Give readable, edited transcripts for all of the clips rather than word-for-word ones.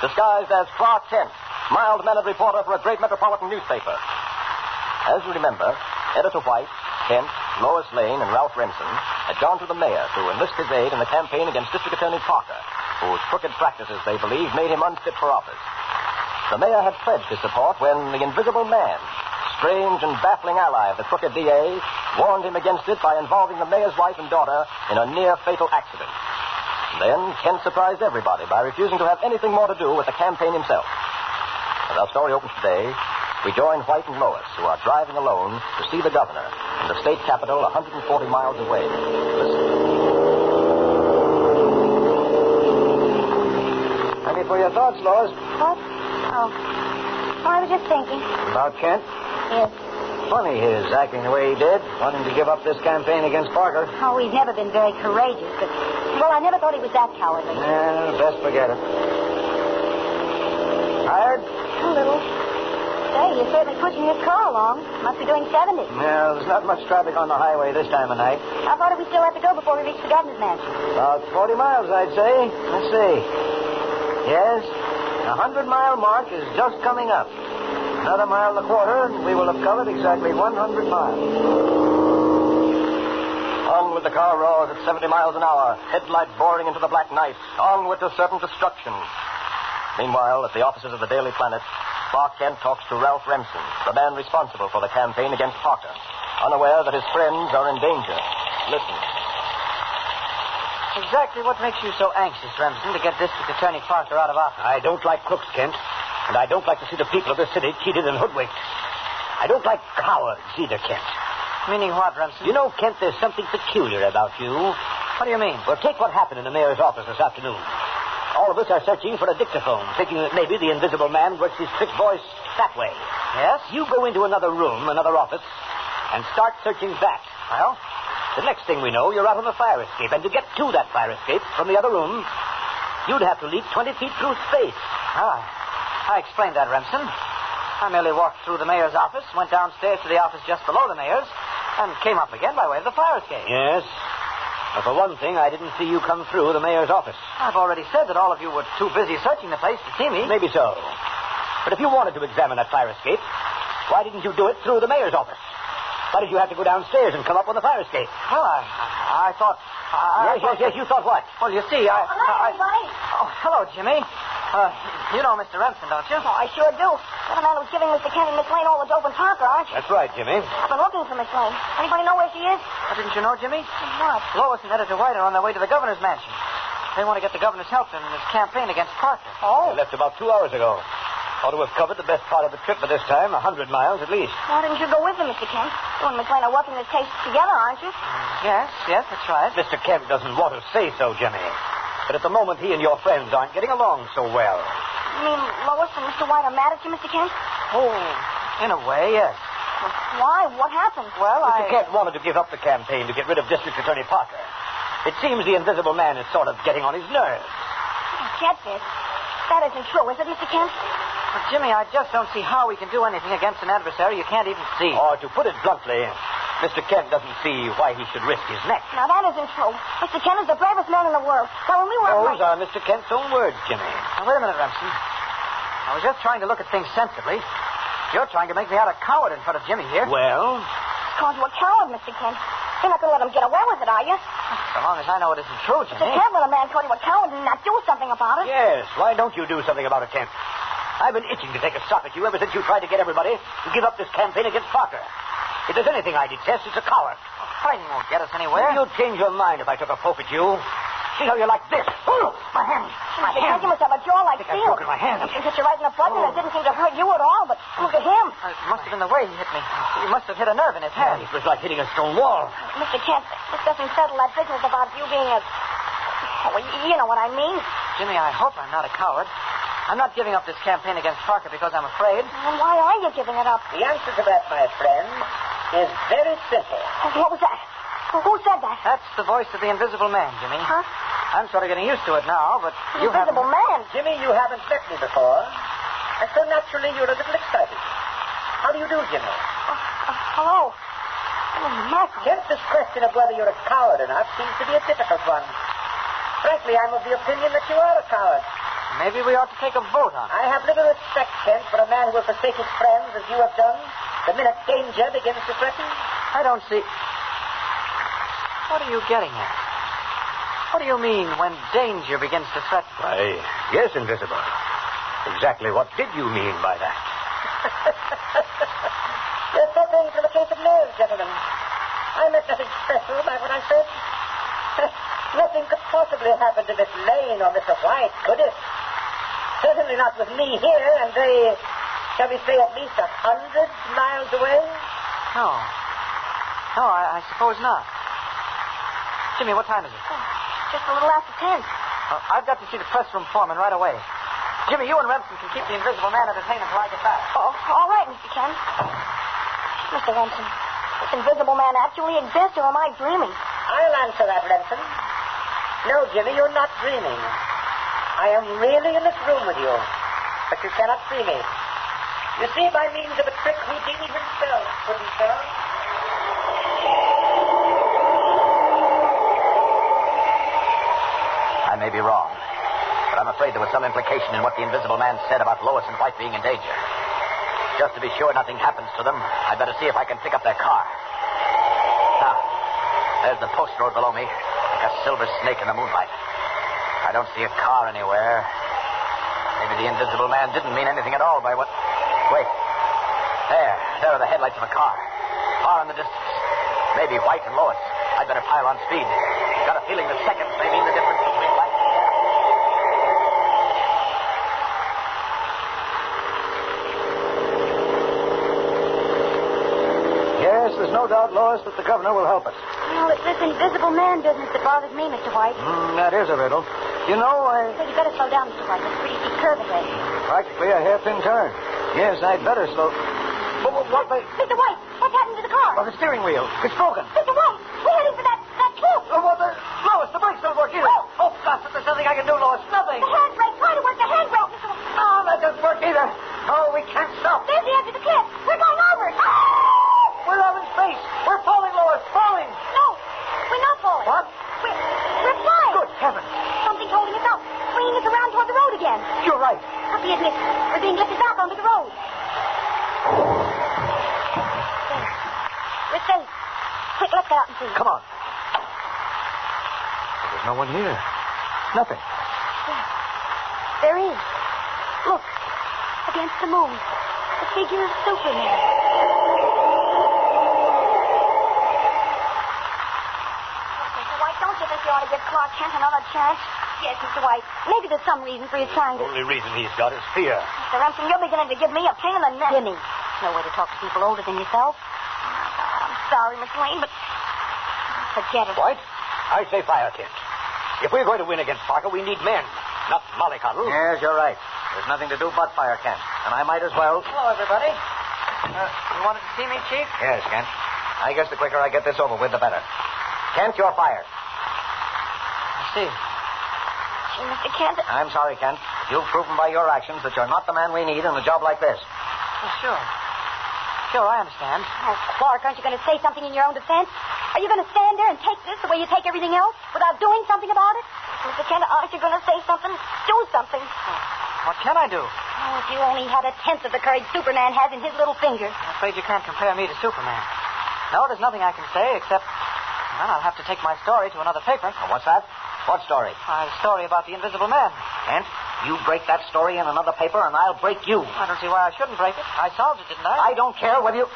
disguised as Clark Kent, mild-mannered reporter for a great metropolitan newspaper. As you remember, Editor White, Kent, Lois Lane, and Ralph Remsen had gone to the mayor to enlist his aid in the campaign against District Attorney Parker, whose crooked practices, they believed, made him unfit for office. The mayor had pledged his support when the Invisible Man, strange and baffling ally of the crooked DA, warned him against it by involving the mayor's wife and daughter in a near-fatal accident. Then Kent surprised everybody by refusing to have anything more to do with the campaign himself. As our story opens today, we join White and Lois, who are driving alone to see the governor in the state capital 140 miles away. Listen. Any for your thoughts, Lois? What? Oh, I was just thinking. About Kent? Yes. Funny his acting the way he did, wanting to give up this campaign against Parker. Oh, he's never been very courageous, but... Well, I never thought he was that cowardly. Yeah, best forget it. Tired? A little. Say, you're certainly pushing his car along. Must be doing 70. Yeah, there's not much traffic on the highway this time of night. How far do we still have to go before we reach the governor's mansion? About 40 miles, I'd say. Let's see. Yes, the 100-mile mark is just coming up. Another mile and a quarter, and we will have covered exactly 100 miles. Onward the car roars at 70 miles an hour, headlights boring into the black night, onward to certain destruction. Meanwhile, at the offices of the Daily Planet, Clark Kent talks to Ralph Remsen, the man responsible for the campaign against Parker, unaware that his friends are in danger. Listen. Exactly what makes you so anxious, Remsen, to get District Attorney Parker out of office? I don't like crooks, Kent. And I don't like to see the people of this city cheated and hoodwinked. I don't like cowards either, Kent. Meaning what, Remsen? You know, Kent, there's something peculiar about you. What do you mean? Well, take what happened in the mayor's office this afternoon. All of us are searching for a dictaphone, thinking that maybe the Invisible Man works his trick voice that way. Yes? You go into another room, another office, and start searching back. Well? The next thing we know, you're out on the fire escape. And to get to that fire escape from the other room, you'd have to leap 20 feet through space. I explained that, Remsen. I merely walked through the mayor's office, went downstairs to the office just below the mayor's, and came up again by way of the fire escape. Yes. But for one thing, I didn't see you come through the mayor's office. I've already said that all of you were too busy searching the place to see me. Maybe so. But if you wanted to examine that fire escape, why didn't you do it through the mayor's office? Why did you have to go downstairs and come up on the fire escape? Well, I thought... Yes, you thought what? Well, you see, Hello, everybody. Oh, hello, Jimmy. You know Mr. Remsen, don't you? Oh, I sure do. You're the man who's giving Mr. Kent and Miss Lane all the dope and Parker, aren't you? That's right, Jimmy. I've been looking for Miss Lane. Anybody know where she is? Didn't you know, Jimmy? What? Lois and Editor White are on their way to the governor's mansion. They want to get the governor's help in his campaign against Parker. Oh. They left about 2 hours ago. Ought to have covered the best part of the trip by this time, 100 miles at least. Why didn't you go with them, Mr. Kent? You and Miss Lane are working this case together, aren't you? Yes, that's right. Mr. Kent doesn't want to say so, Jimmy. But at the moment, he and your friends aren't getting along so well. You mean Lois and Mr. White are mad at you, Mr. Kent? Oh, in a way, yes. Well, why? What happened? Well, Mr. Kent wanted to give up the campaign to get rid of District Attorney Parker. It seems the Invisible Man is sort of getting on his nerves. I get this. That isn't true, is it, Mr. Kent? Well, Jimmy, I just don't see how we can do anything against an adversary you can't even see. Or to put it bluntly, Mr. Kent doesn't see why he should risk his neck. Now, that isn't true. Mr. Kent is the bravest man in the world. Now, when we were... Those are Mr. Kent's own words, Jimmy. Now, wait a minute, Remsen. I was just trying to look at things sensibly. You're trying to make me out a coward in front of Jimmy here. Well? It's called you a coward, Mr. Kent. You're not going to let him get away with it, are you? So long as I know it isn't true, Jimmy. You can't let a man call you a coward and not do something about it. Yes, why don't you do something about it, Kent? I've been itching to take a shot at you ever since you tried to get everybody to give up this campaign against Parker. If there's anything I detest, it's a coward. Fighting won't get us anywhere. You'd change your mind if I took a poke at you. See how you like this? Oh, my hand. My hand. You must have a jaw like I think steel. I've broken my hand. It hit you right in the butt, and it didn't seem to hurt you at all, but look at him. It must have been the way he hit me. He must have hit a nerve in his head. It was like hitting a stone wall. Mr. Kent, this doesn't settle that business about you being a... Well, you know what I mean. Jimmy, I hope I'm not a coward. I'm not giving up this campaign against Parker because I'm afraid. And why are you giving it up? The answer to that, my friend, is very simple. What was that? Who said that? That's the voice of the Invisible Man, Jimmy. Huh? I'm sort of getting used to it now, but The you haven't. Invisible Man. Jimmy, you haven't met me before, and so naturally you're a little excited. How do you do, Jimmy? Hello. Oh, Michael. Kent, this question of whether you're a coward or not seems to be a difficult one. Frankly, I'm of the opinion that you are a coward. Maybe we ought to take a vote on it. I have little respect, Kent, for a man who will forsake his friends as you have done the minute danger begins to threaten. I don't see... What are you getting at? What do you mean when danger begins to threaten? Why, yes, Invisible. Exactly what did you mean by that? You're suffering from a case of nerves, gentlemen. I meant nothing special by what I said. Nothing could possibly happen to Miss Lane or Mr. White, could it? Certainly not with me here, and they, shall we say, at least 100 miles away? No. No, I suppose not. Jimmy, what time is it? Oh, just a little after 10. I've got to see the press room foreman right away. Jimmy, you and Remsen can keep the Invisible Man entertained until I get back. Oh, all right, Mr. Kent. Mr. Remsen, this Invisible Man actually exists, or am I dreaming? I'll answer that, Remsen. No, Jimmy, you're not dreaming. I am really in this room with you, but you cannot see me. You see, by means of a trick Houdini himself couldn't tell. I may be wrong, but I'm afraid there was some implication in what the Invisible Man said about Lois and White being in danger. Just to be sure nothing happens to them, I'd better see if I can pick up their car. Now, there's the post road below me, like a silver snake in the moonlight. I don't see a car anywhere. Maybe the Invisible Man didn't mean anything at all by what... Wait. There are the headlights of a car. Far in the distance. Maybe White and Lois. I'd better pile on speed. Got a feeling the seconds may mean the difference between life and death. Yes, there's no doubt, Lois, that the governor will help us. Well, it's this Invisible Man business that bothers me, Mr. White. That is a riddle. You know, Well, you better slow down, Mr. White. There's a pretty steep curve ahead. practically a hairpin turn. Yes, I'd better slow. What the... Mr. White, what's happened to the car? Oh, the steering wheel. It's broken. Mr. White, we're heading for that cliff. Lois, the brakes don't work either. Oh, gosh, there's nothing I can do, Lois. Nothing. The handbrake. Try to work the handbrake, Mr. White. Oh, that doesn't work either. Oh, we can't stop. There's the edge of the cliff. We're going over it. We're out in space. We're falling, Lois. Falling. No, we're not falling. What? We're flying. Good heavens. Something's holding us up, swinging us around toward the road again. You're right. Up the admit. We're being lifted back onto the road. There. We're safe. Quick, let's get out and see. Come on. There's no one here. Nothing. Yes, there is. Look, against the moon, the figure of Superman. Mr. White, don't you think you ought to give Clark Kent another chance? Yes, Mr. White. Maybe there's some reason for his trying The to... only reason he's got is fear. Mr. Remsen, you're beginning to give me a pain in the neck. Jimmy, no way to talk to people older than yourself. I'm sorry, Miss Lane, but... Forget it. White, I say fire, Kent. If we're going to win against Parker, we need men, not mollycoddle. Yes, you're right. There's nothing to do but fire, Kent. And I might as well. Hello, everybody. You wanted to see me, Chief? Yes, Kent. I guess the quicker I get this over with, the better. Kent, you're fired. I see. Gee, Mr. Kent, I'm sorry, Kent. You've proven by your actions that you're not the man we need in a job like this. Oh, sure. Sure, I understand. Oh, Clark, aren't you going to say something in your own defense? Are you going to stand there and take this the way you take everything else without doing something about it? Mr. Kent, aren't you going to say something? Do something. What can I do? Oh, if you only had a tenth of the courage Superman has in his little finger. I'm afraid you can't compare me to Superman. No, there's nothing I can say except... Well, I'll have to take my story to another paper. What's that? What story? My story about the Invisible Man. Kent, you break that story in another paper, and I'll break you. I don't see why I shouldn't break it. I solved it, didn't I? I don't care whether you...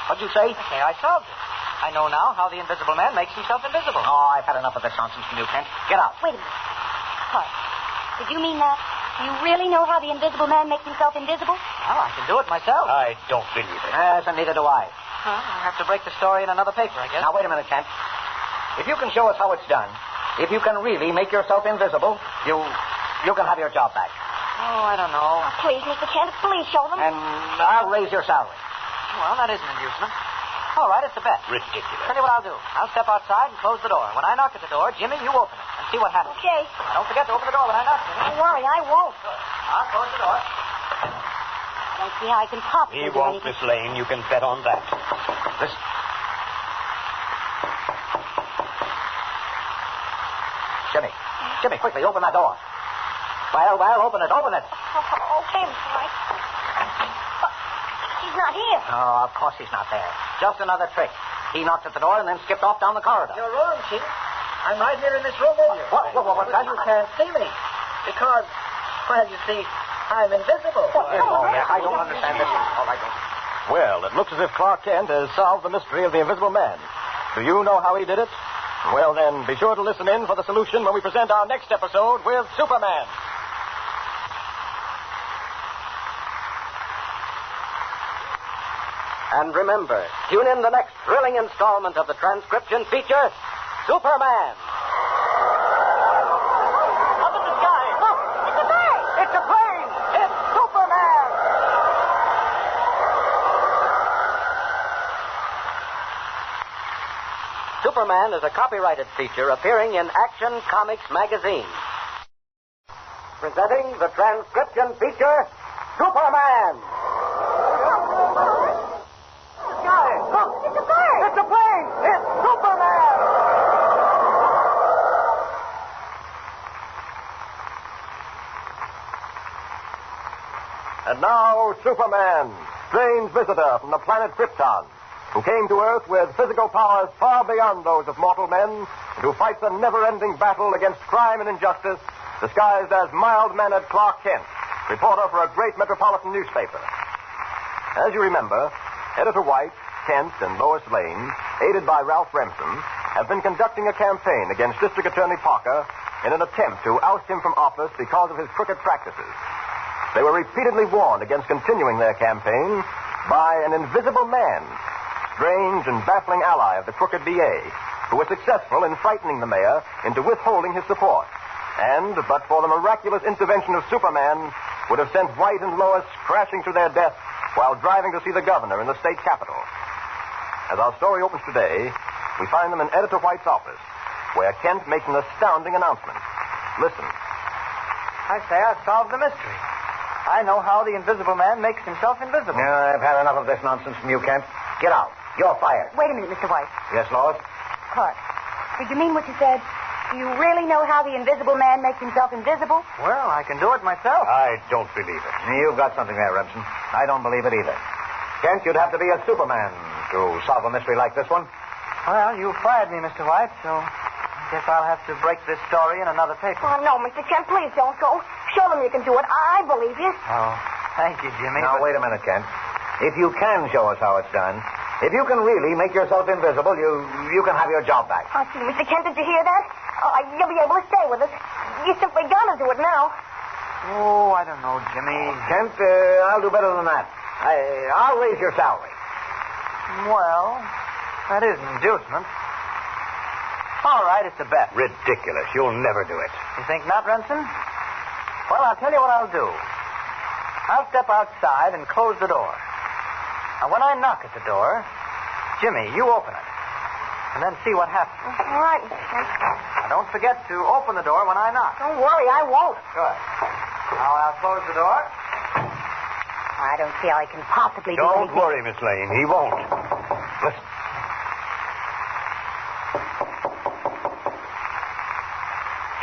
What'd you say? Okay, I solved it. I know now how the Invisible Man makes himself invisible. Oh, I've had enough of this nonsense from you, Kent. Get out. Wait a minute. Clark, did you mean that? You really know how the Invisible Man makes himself invisible? Well, I can do it myself. I don't believe it. Yes, and neither do I. Well, I'll have to break the story in another paper, I guess. Now, wait a minute, Kent. If you can show us how it's done, if you can really make yourself invisible, you can have your job back. Oh, I don't know. Oh, please, Mr. Kent, please show them. And I'll raise your salary. Well, that is an inducement. All right, it's a bet. Ridiculous. Tell you what I'll do. I'll step outside and close the door. When I knock at the door, Jimmy, you open it and see what happens. Okay. Don't forget to open the door when I knock, Jimmy. Don't worry, I won't. I'll close the door. I don't see how I can possibly He do won't, anything. Miss Lane. You can bet on that. Listen. Jimmy, quickly, open that door. Well, open it. Oh, okay, Mr. White. But he's not here. Oh, of course he's not there. Just another trick. He knocked at the door and then skipped off down the corridor. You're wrong, Chief. I'm right here in this room with you. What? You can't see me. Because, well, you see, I'm invisible. I don't understand this. All right, Well, it looks as if Clark Kent has solved the mystery of the Invisible Man. Do you know how he did it? Well, then, be sure to listen in for the solution when we present our next episode with Superman. And remember, tune in the next thrilling installment of the transcription feature, Superman. Up in the sky. Look, it's a bird. It's a plane. It's Superman. Superman is a copyrighted feature appearing in Action Comics magazine. Presenting the transcription feature, Superman. Look, it's a plane. It's a plane. It's Superman. And now, Superman, strange visitor from the planet Krypton, who came to Earth with physical powers far beyond those of mortal men, and who fights a never-ending battle against crime and injustice, disguised as mild-mannered Clark Kent, reporter for a great metropolitan newspaper. As you remember, Editor White, Kent, and Lois Lane, aided by Ralph Remsen, have been conducting a campaign against District Attorney Parker in an attempt to oust him from office because of his crooked practices. They were repeatedly warned against continuing their campaign by an invisible man, strange and baffling ally of the crooked DA, who was successful in frightening the mayor into withholding his support, and, but for the miraculous intervention of Superman, would have sent White and Lois crashing to their death while driving to see the governor in the state capitol. As our story opens today, we find them in Editor White's office, where Kent makes an astounding announcement. Listen. I say I've solved the mystery. I know how the Invisible Man makes himself invisible. I've had enough of this nonsense from you, Kent. Get out. You're fired. Wait a minute, Mr. White. Yes, Lois? Clark, did you mean what you said? Do you really know how the Invisible Man makes himself invisible? Well, I can do it myself. I don't believe it. You've got something there, Remsen. I don't believe it either. Kent, you'd have to be a Superman to solve a mystery like this one. Well, you fired me, Mr. White, so I guess I'll have to break this story in another paper. Oh, no, Mr. Kent, please don't go. Show them you can do it. I believe you. Oh, thank you, Jimmy. Now, wait a minute, Kent. If you can show us how it's done, if you can really make yourself invisible, you can have your job back. Oh, gee, Mr. Kent, did you hear that? Oh, you'll be able to stay with us. You simply got to do it now. Oh, I don't know, Jimmy. Kent, I'll do better than that. I'll raise your salary. Well, that is an inducement. All right, it's a bet. Ridiculous. You'll never do it. You think not, Remsen? Well, I'll tell you what I'll do. I'll step outside and close the door. Now, when I knock at the door, Jimmy, you open it. And then see what happens. All right, Mr. Kent. Now, don't forget to open the door when I knock. Don't worry, I won't. Good. Now, I'll close the door. I don't see how I can possibly do Don't anything. worry, Miss Lane. He won't. Listen.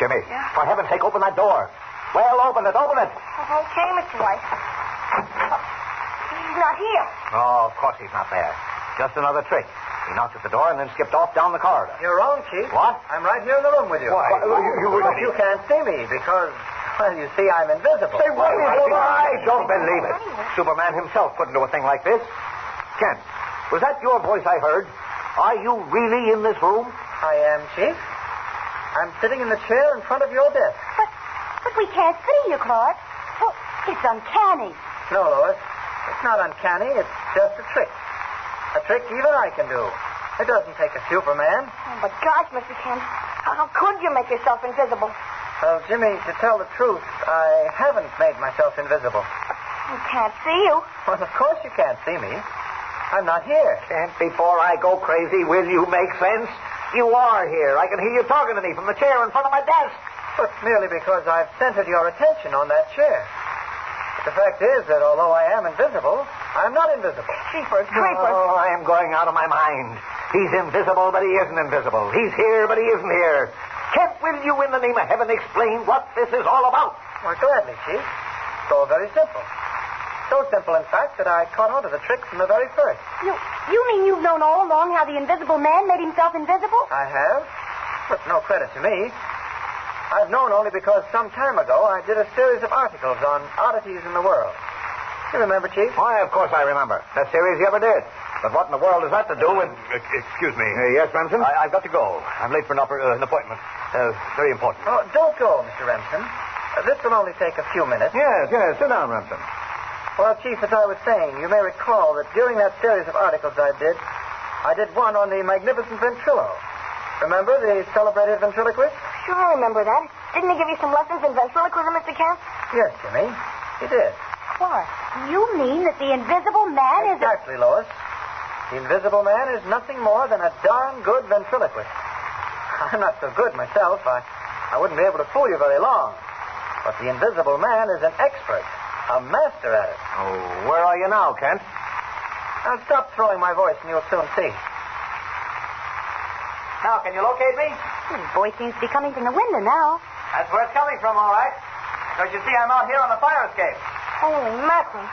Jimmy, for heaven's sake, open that door. Well, open it. Okay, Mr. White. He's not here. Oh, of course he's not there. Just another trick. He knocked at the door and then skipped off down the corridor. You're wrong, Chief. What? I'm right here in the room with you. Why? But you can't see me because, well, you see, I'm invisible. Say what? I don't believe it. Superman himself couldn't do a thing like this. Kent, was that your voice I heard? Are you really in this room? I am, Chief. I'm sitting in the chair in front of your desk. But we can't see you, Clark. Well, it's uncanny. No, Lois. It's not uncanny. It's just a trick. A trick even I can do. It doesn't take a Superman. Oh, but gosh, Mr. Kent, how could you make yourself invisible? Well, Jimmy, to tell the truth, I haven't made myself invisible. I can't see you. Well, of course you can't see me. I'm not here. Kent, before I go crazy, will you make sense? You are here. I can hear you talking to me from the chair in front of my desk. But merely because I've centered your attention on that chair. But the fact is that although I am invisible, I'm not invisible. Creepers. Oh, I am going out of my mind. He's invisible, but he isn't invisible. He's here, but he isn't here. Kent, will you, in the name of heaven, explain what this is all about? Well, gladly, Chief. It's all very simple. So simple, in fact, that I caught on to the trick from the very first. You mean you've known all along how the invisible man made himself invisible? I have, but no credit to me. I've known only because some time ago I did a series of articles on oddities in the world. You remember, Chief? Why, of course I remember. That series you ever did. But what in the world has that to do with... Excuse me. Yes, Remsen? I've got to go. I'm late for an appointment. Very important. Oh, don't go, Mr. Remsen. This will only take a few minutes. Yes. Sit down, Remsen. Well, Chief, as I was saying, you may recall that during that series of articles I did one on the magnificent ventrilo. Remember the celebrated ventriloquist? Sure, I remember that. Didn't he give you some lessons in ventriloquism, Mr. Kent? Yes, Jimmy. He did. What? You mean that the invisible man Exactly, Lois. The invisible man is nothing more than a darn good ventriloquist. I'm not so good myself. I wouldn't be able to fool you very long. But the invisible man is an expert. A master at it. Oh, where are you now, Kent? I'll stop throwing my voice and you'll soon see. Now, can you locate me? His voice seems to be coming from the window now. That's where it's coming from, all right. Because you see, I'm out here on the fire escape. Holy mackerel.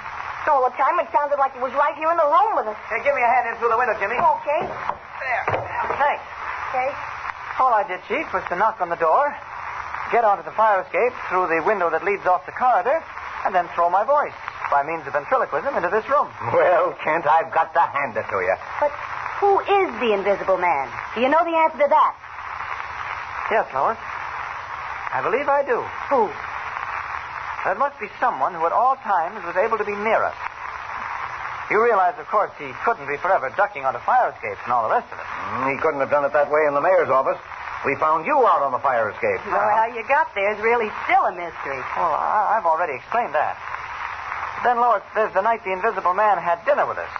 All the time it sounded like he was right here in the room with us. Hey, give me a hand in through the window, Jimmy. Okay. There. Thanks. Okay. All I did, Chief, was to knock on the door, get onto the fire escape through the window that leads off the corridor, and then throw my voice, by means of ventriloquism, into this room. Well, Kent, I've got to hand it to you. But who is the invisible man? Do you know the answer to that? Yes, Lois. I believe I do. Who? There must be someone who at all times was able to be near us. You realize, of course, he couldn't be forever ducking onto fire escapes and all the rest of it. He couldn't have done it that way in the mayor's office. We found you out on the fire escape. Well, how you got there is really still a mystery. Well, I've already explained that. Then, Lois, there's the night the invisible man had dinner with us.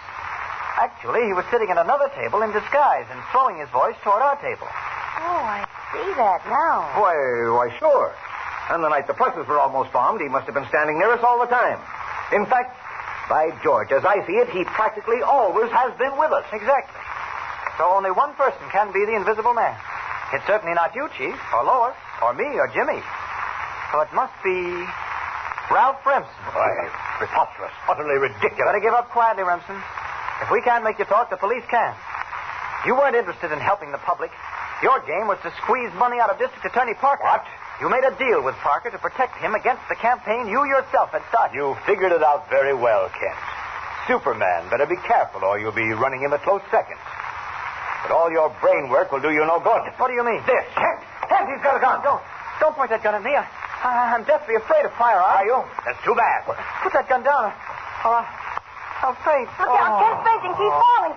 Actually, he was sitting at another table in disguise and throwing his voice toward our table. Oh, I see that now. Why, sure. And the night the presses were almost bombed, he must have been standing near us all the time. In fact, by George, as I see it, he practically always has been with us. Exactly. So only one person can be the invisible man. It's certainly not you, Chief, or Lois, or me, or Jimmy. So it must be Ralph Remsen. Why, preposterous. Utterly ridiculous. Better give up quietly, Remsen. If we can't make you talk, the police can. You weren't interested in helping the public. Your game was to squeeze money out of District Attorney Parker. What? You made a deal with Parker to protect him against the campaign you yourself had started. You figured it out very well, Kent. Superman, better be careful or you'll be running him a close second. But all your brain work will do you no good. What do you mean? This. Kent, he's got a gun. Don't point that gun at me. I'm deathly afraid of firearms. Are you? That's too bad. Put that gun down. I'll faint. Look out, Kent's fainting. Keep falling.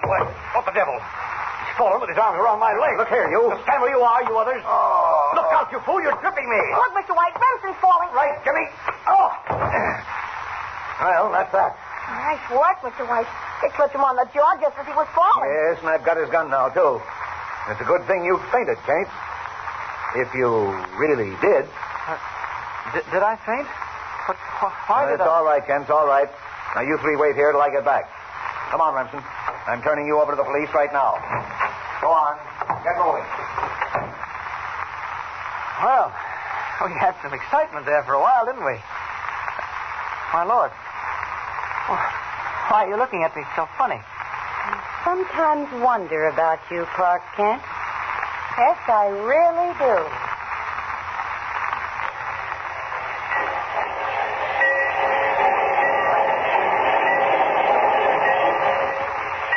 What the devil? He's fallen with his arms around my leg. Look here, you. Stand where you are, you others. Oh. Look out, you fool. You're tripping me. Look, Mr. White, Remsen's falling. Right, Jimmy. Oh. Well, that's that. Nice work, Mr. White. It clipped him on the jaw just as he was falling. Yes, and I've got his gun now, too. It's a good thing you fainted, Kent. If you really did. Did I faint? But why did It's all right, Kent. It's all right. Now, you three wait here till I get back. Come on, Remsen. I'm turning you over to the police right now. Go on. Get moving. Well, we had some excitement there for a while, didn't we? My Lord. Why are you looking at me so funny? Sometimes wonder about you, Clark Kent. Yes, I really do.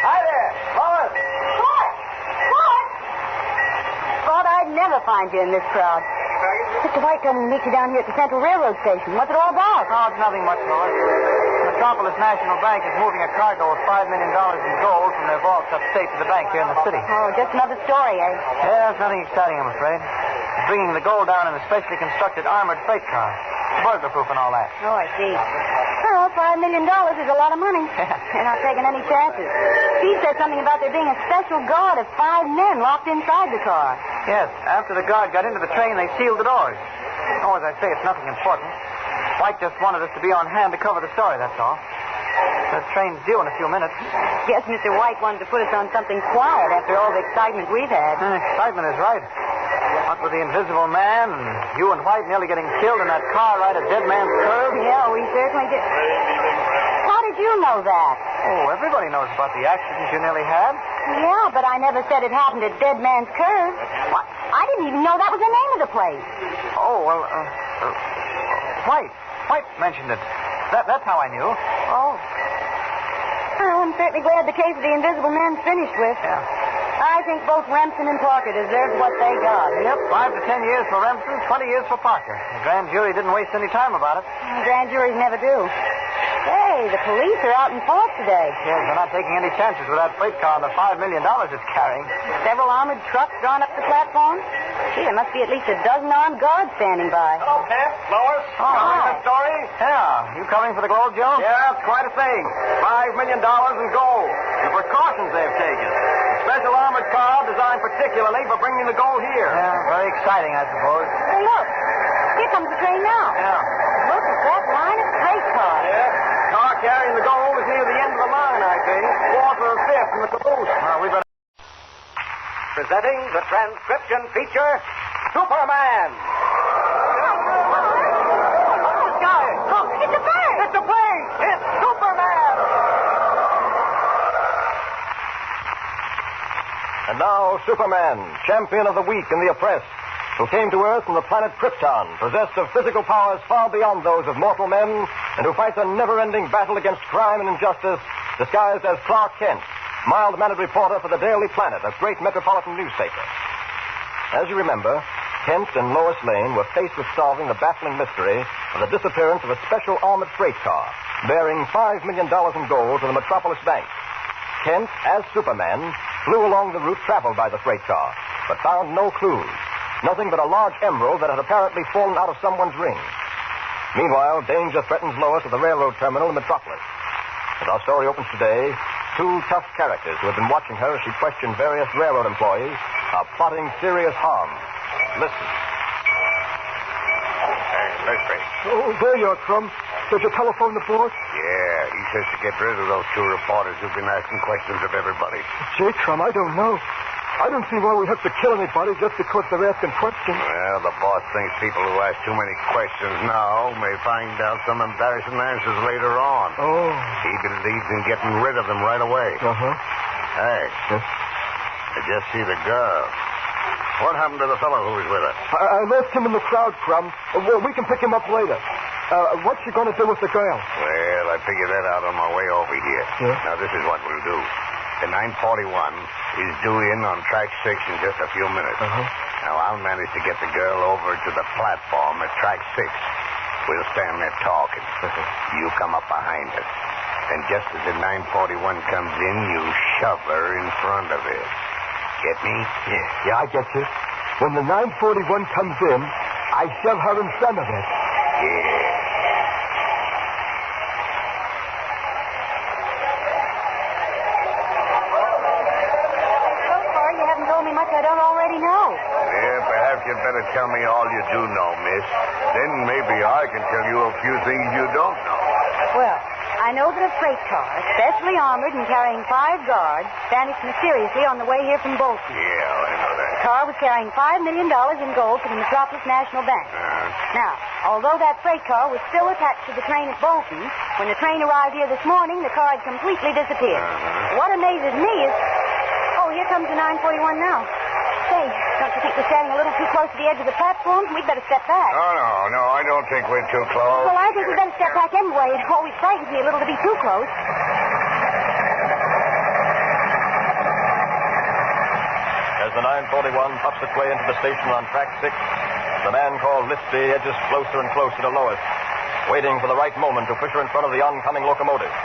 Hi there, Lois. Clark! Clark! Thought I'd never find you in this crowd. Mr. White told me to meet you down here at the Central Railroad Station. What's it all about? Oh, it's nothing much, Lois. Metropolis National Bank is moving a cargo of $5 million in gold from their vaults upstate to the bank here in the city. Oh, just another story, eh? Yeah, it's nothing exciting, I'm afraid. It's bringing the gold down in a specially constructed armored freight car. Burglar-proof and all that. Oh, I see. Well, $5 million is a lot of money. They're not taking any chances. Steve said something about there being a special guard of 5 men locked inside the car. Yes, after the guard got into the train, they sealed the doors. Oh, as I say, it's nothing important. White just wanted us to be on hand to cover the story, that's all. The train's due in a few minutes. Guess Mr. White wanted to put us on something quiet after all the excitement we've had. Excitement is right. What with the invisible man and you and White nearly getting killed in that car ride at Dead Man's Curve? Yeah, we certainly did. How did you know that? Oh, everybody knows about the accident you nearly had. Yeah, but I never said it happened at Dead Man's Curve. What? I didn't even know that was the name of the place. Oh, well, White. White mentioned it. That's how I knew. Oh. Well, I'm certainly glad the case of the invisible man's finished with. Yeah. I think both Remsen and Parker deserved what they got. Yep, 5 to 10 years for Remsen, 20 years for Parker. The grand jury didn't waste any time about it. Grand juries never do. Hey, the police are out in force today. Yes, they're not taking any chances with that freight car and the $5 million it's carrying. Several armored trucks drawn up the platform. Gee, there must be at least a dozen armed guards standing by. Hello, Kent. Lois. Oh. Covering that story? Yeah. You covering for the Globe, Joe? Yeah, it's quite a thing. $5 million in gold. The precautions they've taken. A special armored car designed particularly for bringing the gold here. Yeah, very exciting, I suppose. Hey, look. Here comes the train now. Yeah. Look at that line of freight cars. Yeah. Car carrying the gold is near the end of the line, I think. Fourth or fifth in the caboose. Well, we better... Presenting the transcription feature, Superman. Guys, look! It's a bird! It's a plane! It's Superman! And now, Superman, champion of the weak and the oppressed, who came to Earth from the planet Krypton, possessed of physical powers far beyond those of mortal men, and who fights a never-ending battle against crime and injustice, disguised as Clark Kent, mild-mannered reporter for the Daily Planet, a great metropolitan newspaper. As you remember, Kent and Lois Lane were faced with solving the baffling mystery of the disappearance of a special armored freight car bearing $5 million in gold to the Metropolis Bank. Kent, as Superman, flew along the route traveled by the freight car, but found no clues. Nothing but a large emerald that had apparently fallen out of someone's ring. Meanwhile, danger threatens Lois at the railroad terminal in Metropolis. As our story opens today, two tough characters who have been watching her as she questioned various railroad employees are plotting serious harm. Listen. Hey, Leslie. Oh, there you are, Crumb. Did you telephone the boss? Yeah, he says to get rid of those two reporters who've been asking questions of everybody. Gee, Crumb, I don't know. I don't see why we have to kill anybody just because they're asking questions. Well, the boss thinks people who ask too many questions now may find out some embarrassing answers later on. Oh. He believes in getting rid of them right away. Uh-huh. Hey, Yes. I just see the girl. What happened to the fellow who was with her? I left him in the crowd, Crumb. Well, we can pick him up later. What's she going to do with the girl? Well, I figured that out on my way over here. Yeah? Now, this is what we'll do. The 941 is due in on track 6 in just a few minutes. Uh-huh. Now, I'll manage to get the girl over to the platform at track 6. We'll stand there talking. You come up behind us. And just as the 941 comes in, you shove her in front of it. Get me? Yeah, I get you. When the 941 comes in, I shove her in front of it. Yeah. So far, you haven't told me much I don't already know. Yeah, perhaps you'd better tell me all you do know, miss. Then maybe I can tell you a few things you don't know. Well, I know that a freight car, specially armored and carrying 5 guards, vanished mysteriously on the way here from Bolton. Yeah, I know that. The car was carrying $5 million in gold for the Metropolis National Bank. Now, although that freight car was still attached to the train at Bolton, when the train arrived here this morning, the car had completely disappeared. What amazes me is... Oh, here comes the 941 now. Say, don't you think we're standing a little too close to the edge of the platform? We'd better step back. Oh, no, I don't think we're too close. Well, I think we'd better step back anyway. It always frightens me a little to be too close. As the 941 puffs its way into the station on track 6, the man called Lispy edges closer and closer to Lois, waiting for the right moment to push her in front of the oncoming locomotive.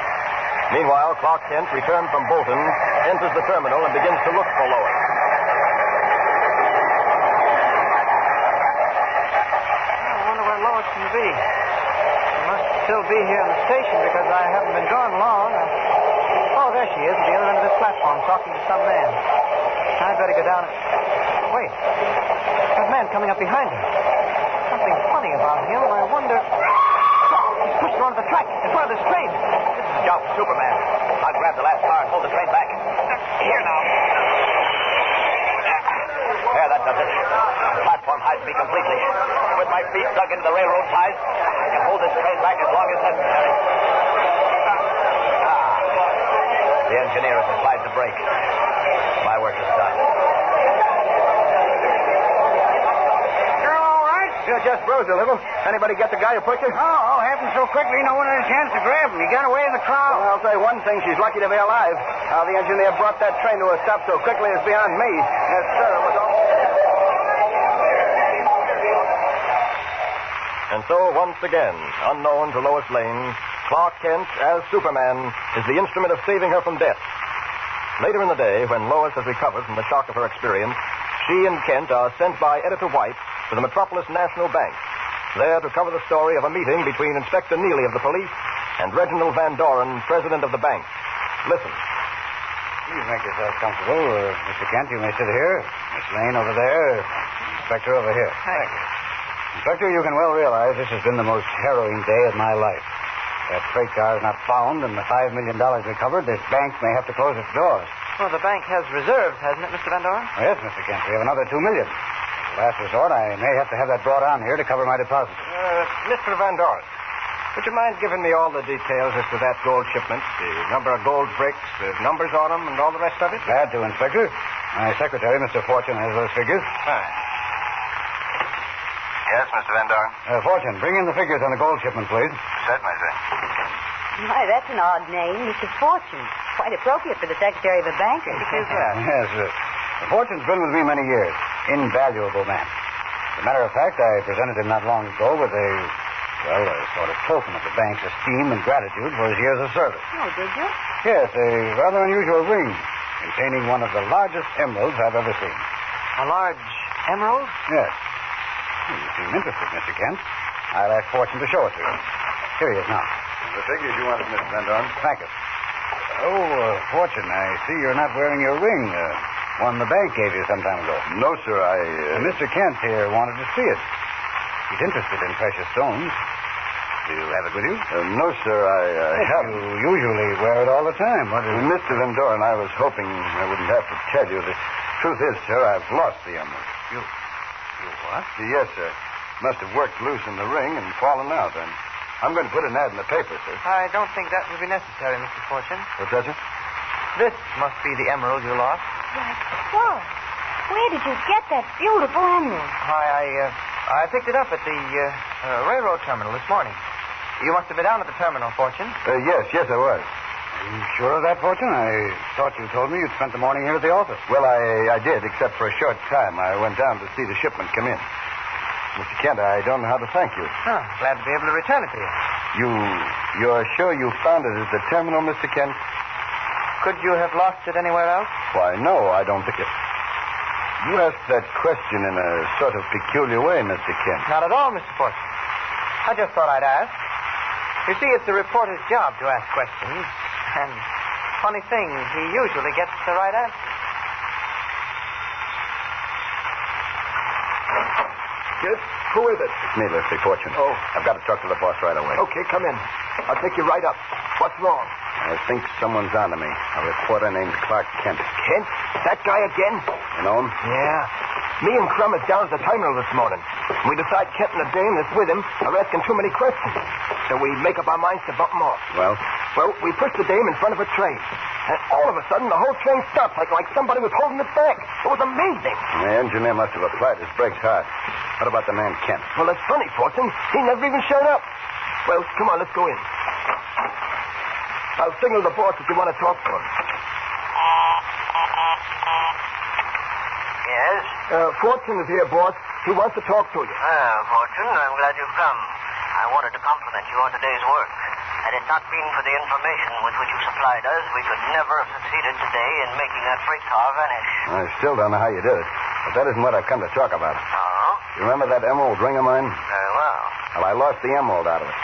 Meanwhile, Clark Kent, returned from Bolton, enters the terminal and begins to look for Lois. I wonder where Lois can be. She must still be here in the station because I haven't been gone long. Oh, there she is at the other end of this platform talking to some man. I'd better go down and... Wait. That man coming up behind her. Something funny about him. I wonder... He's pushed her onto the track in front of this train. This is the job of Superman. I'll grab the last car and hold the train back. Here now. There, that does it. The platform hides me completely. With my feet dug into the railroad ties, I can hold this train back as long as necessary. The engineer has applied the brake. My work is done. You're all right? You just bruised a little. Anybody get the guy who put you? Oh, happened so quickly, no one had a chance to grab him. He got away in the crowd. Well, I'll say one thing. She's lucky to be alive. How the engineer brought that train to a stop so quickly is beyond me. Yes, sir. It was all... And so, once again, unknown to Lois Lane, Clark Kent, as Superman, is the instrument of saving her from death. Later in the day, when Lois has recovered from the shock of her experience, she and Kent are sent by Editor White to the Metropolis National Bank, there to cover the story of a meeting between Inspector Neely of the police and Reginald Van Doren, president of the bank. Listen. Please make yourself comfortable. Mr. Kent, you may sit here. Miss Lane over there. Inspector over here. Thank you. Inspector, you can well realize this has been the most harrowing day of my life. That freight car is not found and the $5 million recovered, this bank may have to close its doors. Well, the bank has reserves, hasn't it, Mr. Van Doren? Oh, yes, Mr. Kent. We have another $2 million. As a last resort, I may have to have that brought on here to cover my deposit. Mr. Van Doren, would you mind giving me all the details as to that gold shipment? The number of gold bricks, the numbers on them, and all the rest of it? Glad to, Inspector. My secretary, Mr. Fortune, has those figures. Fine. Yes, Mr. Van Doren? Fortune, bring in the figures on the gold shipment, please. Certainly, sir. My, that's an odd name, Mr. Fortune. Quite appropriate for the secretary of a bank. It is that. Yes, sir. Fortune's been with me many years. Invaluable man. As a matter of fact, I presented him not long ago with a sort of token of the bank's esteem and gratitude for his years of service. Oh, did you? Yes, a rather unusual ring containing one of the largest emeralds I've ever seen. A large emerald? Yes. You seem interested, Mr. Kent. I'll ask Fortune to show it to you. Here he is now. The figures you wanted, Mr. Van Doren. Thank you. Oh, Fortune, I see you're not wearing your ring. One the bank gave you some time ago. No, sir, Mr. Kent here wanted to see it. He's interested in precious stones. Do you have it with you? No, sir, I haven't. You usually wear it all the time. What is it? Mr. Van Doren, I was hoping I wouldn't have to tell you. The truth is, sir, I've lost the emerald. You what? Yes, sir. Must have worked loose in the ring and fallen out. And I'm going to put an ad in the paper, sir. I don't think that will be necessary, Mr. Fortune. What's that, sir? This must be the emerald you lost. Why, Clark, where did you get that beautiful emerald? I picked it up at the railroad terminal this morning. You must have been down at the terminal, Fortune. Yes, I was. Are you sure of that, Fortune? I thought you told me you'd spent the morning here at the office. Well, I did, except for a short time. I went down to see the shipment come in. Mr. Kent, I don't know how to thank you. Oh, glad to be able to return it to you. You're sure you found it at the terminal, Mr. Kent? Could you have lost it anywhere else? Why, no, I don't think it. You asked that question in a sort of peculiar way, Mr. Kent. Not at all, Mr. Fortune. I just thought I'd ask. You see, it's a reporter's job to ask questions. And funny thing, he usually gets the right answer. Yes? Who is it? It's me, Leslie Fortune. Oh. I've got to talk to the boss right away. Okay, come in. I'll take you right up. What's wrong? I think someone's onto me. A reporter named Clark Kent. Kent? That guy again? You know him? Yeah. Me and Crum is down at the terminal this morning. We decide Kent and the dame that's with him are asking too many questions. So we make up our minds to bump them off. Well? Well, we pushed the dame in front of a train. And all of a sudden, the whole train stopped like somebody was holding it back. It was amazing. The engineer must have applied his brakes hard. What about the man, Kent? Well, that's funny, Fortune. He never even showed up. Well, come on, let's go in. I'll signal the boss if you want to talk to him. Yes? Fortune is here, boss. He wants to talk to you. Fortune, I'm glad you've come. I wanted to compliment you on today's work. Had it not been for the information with which you supplied us, we could never have succeeded today in making that freight car vanish. I still don't know how you did it. But that isn't what I've come to talk about. Oh? You remember that emerald ring of mine? Very well. Well, I lost the emerald out of it.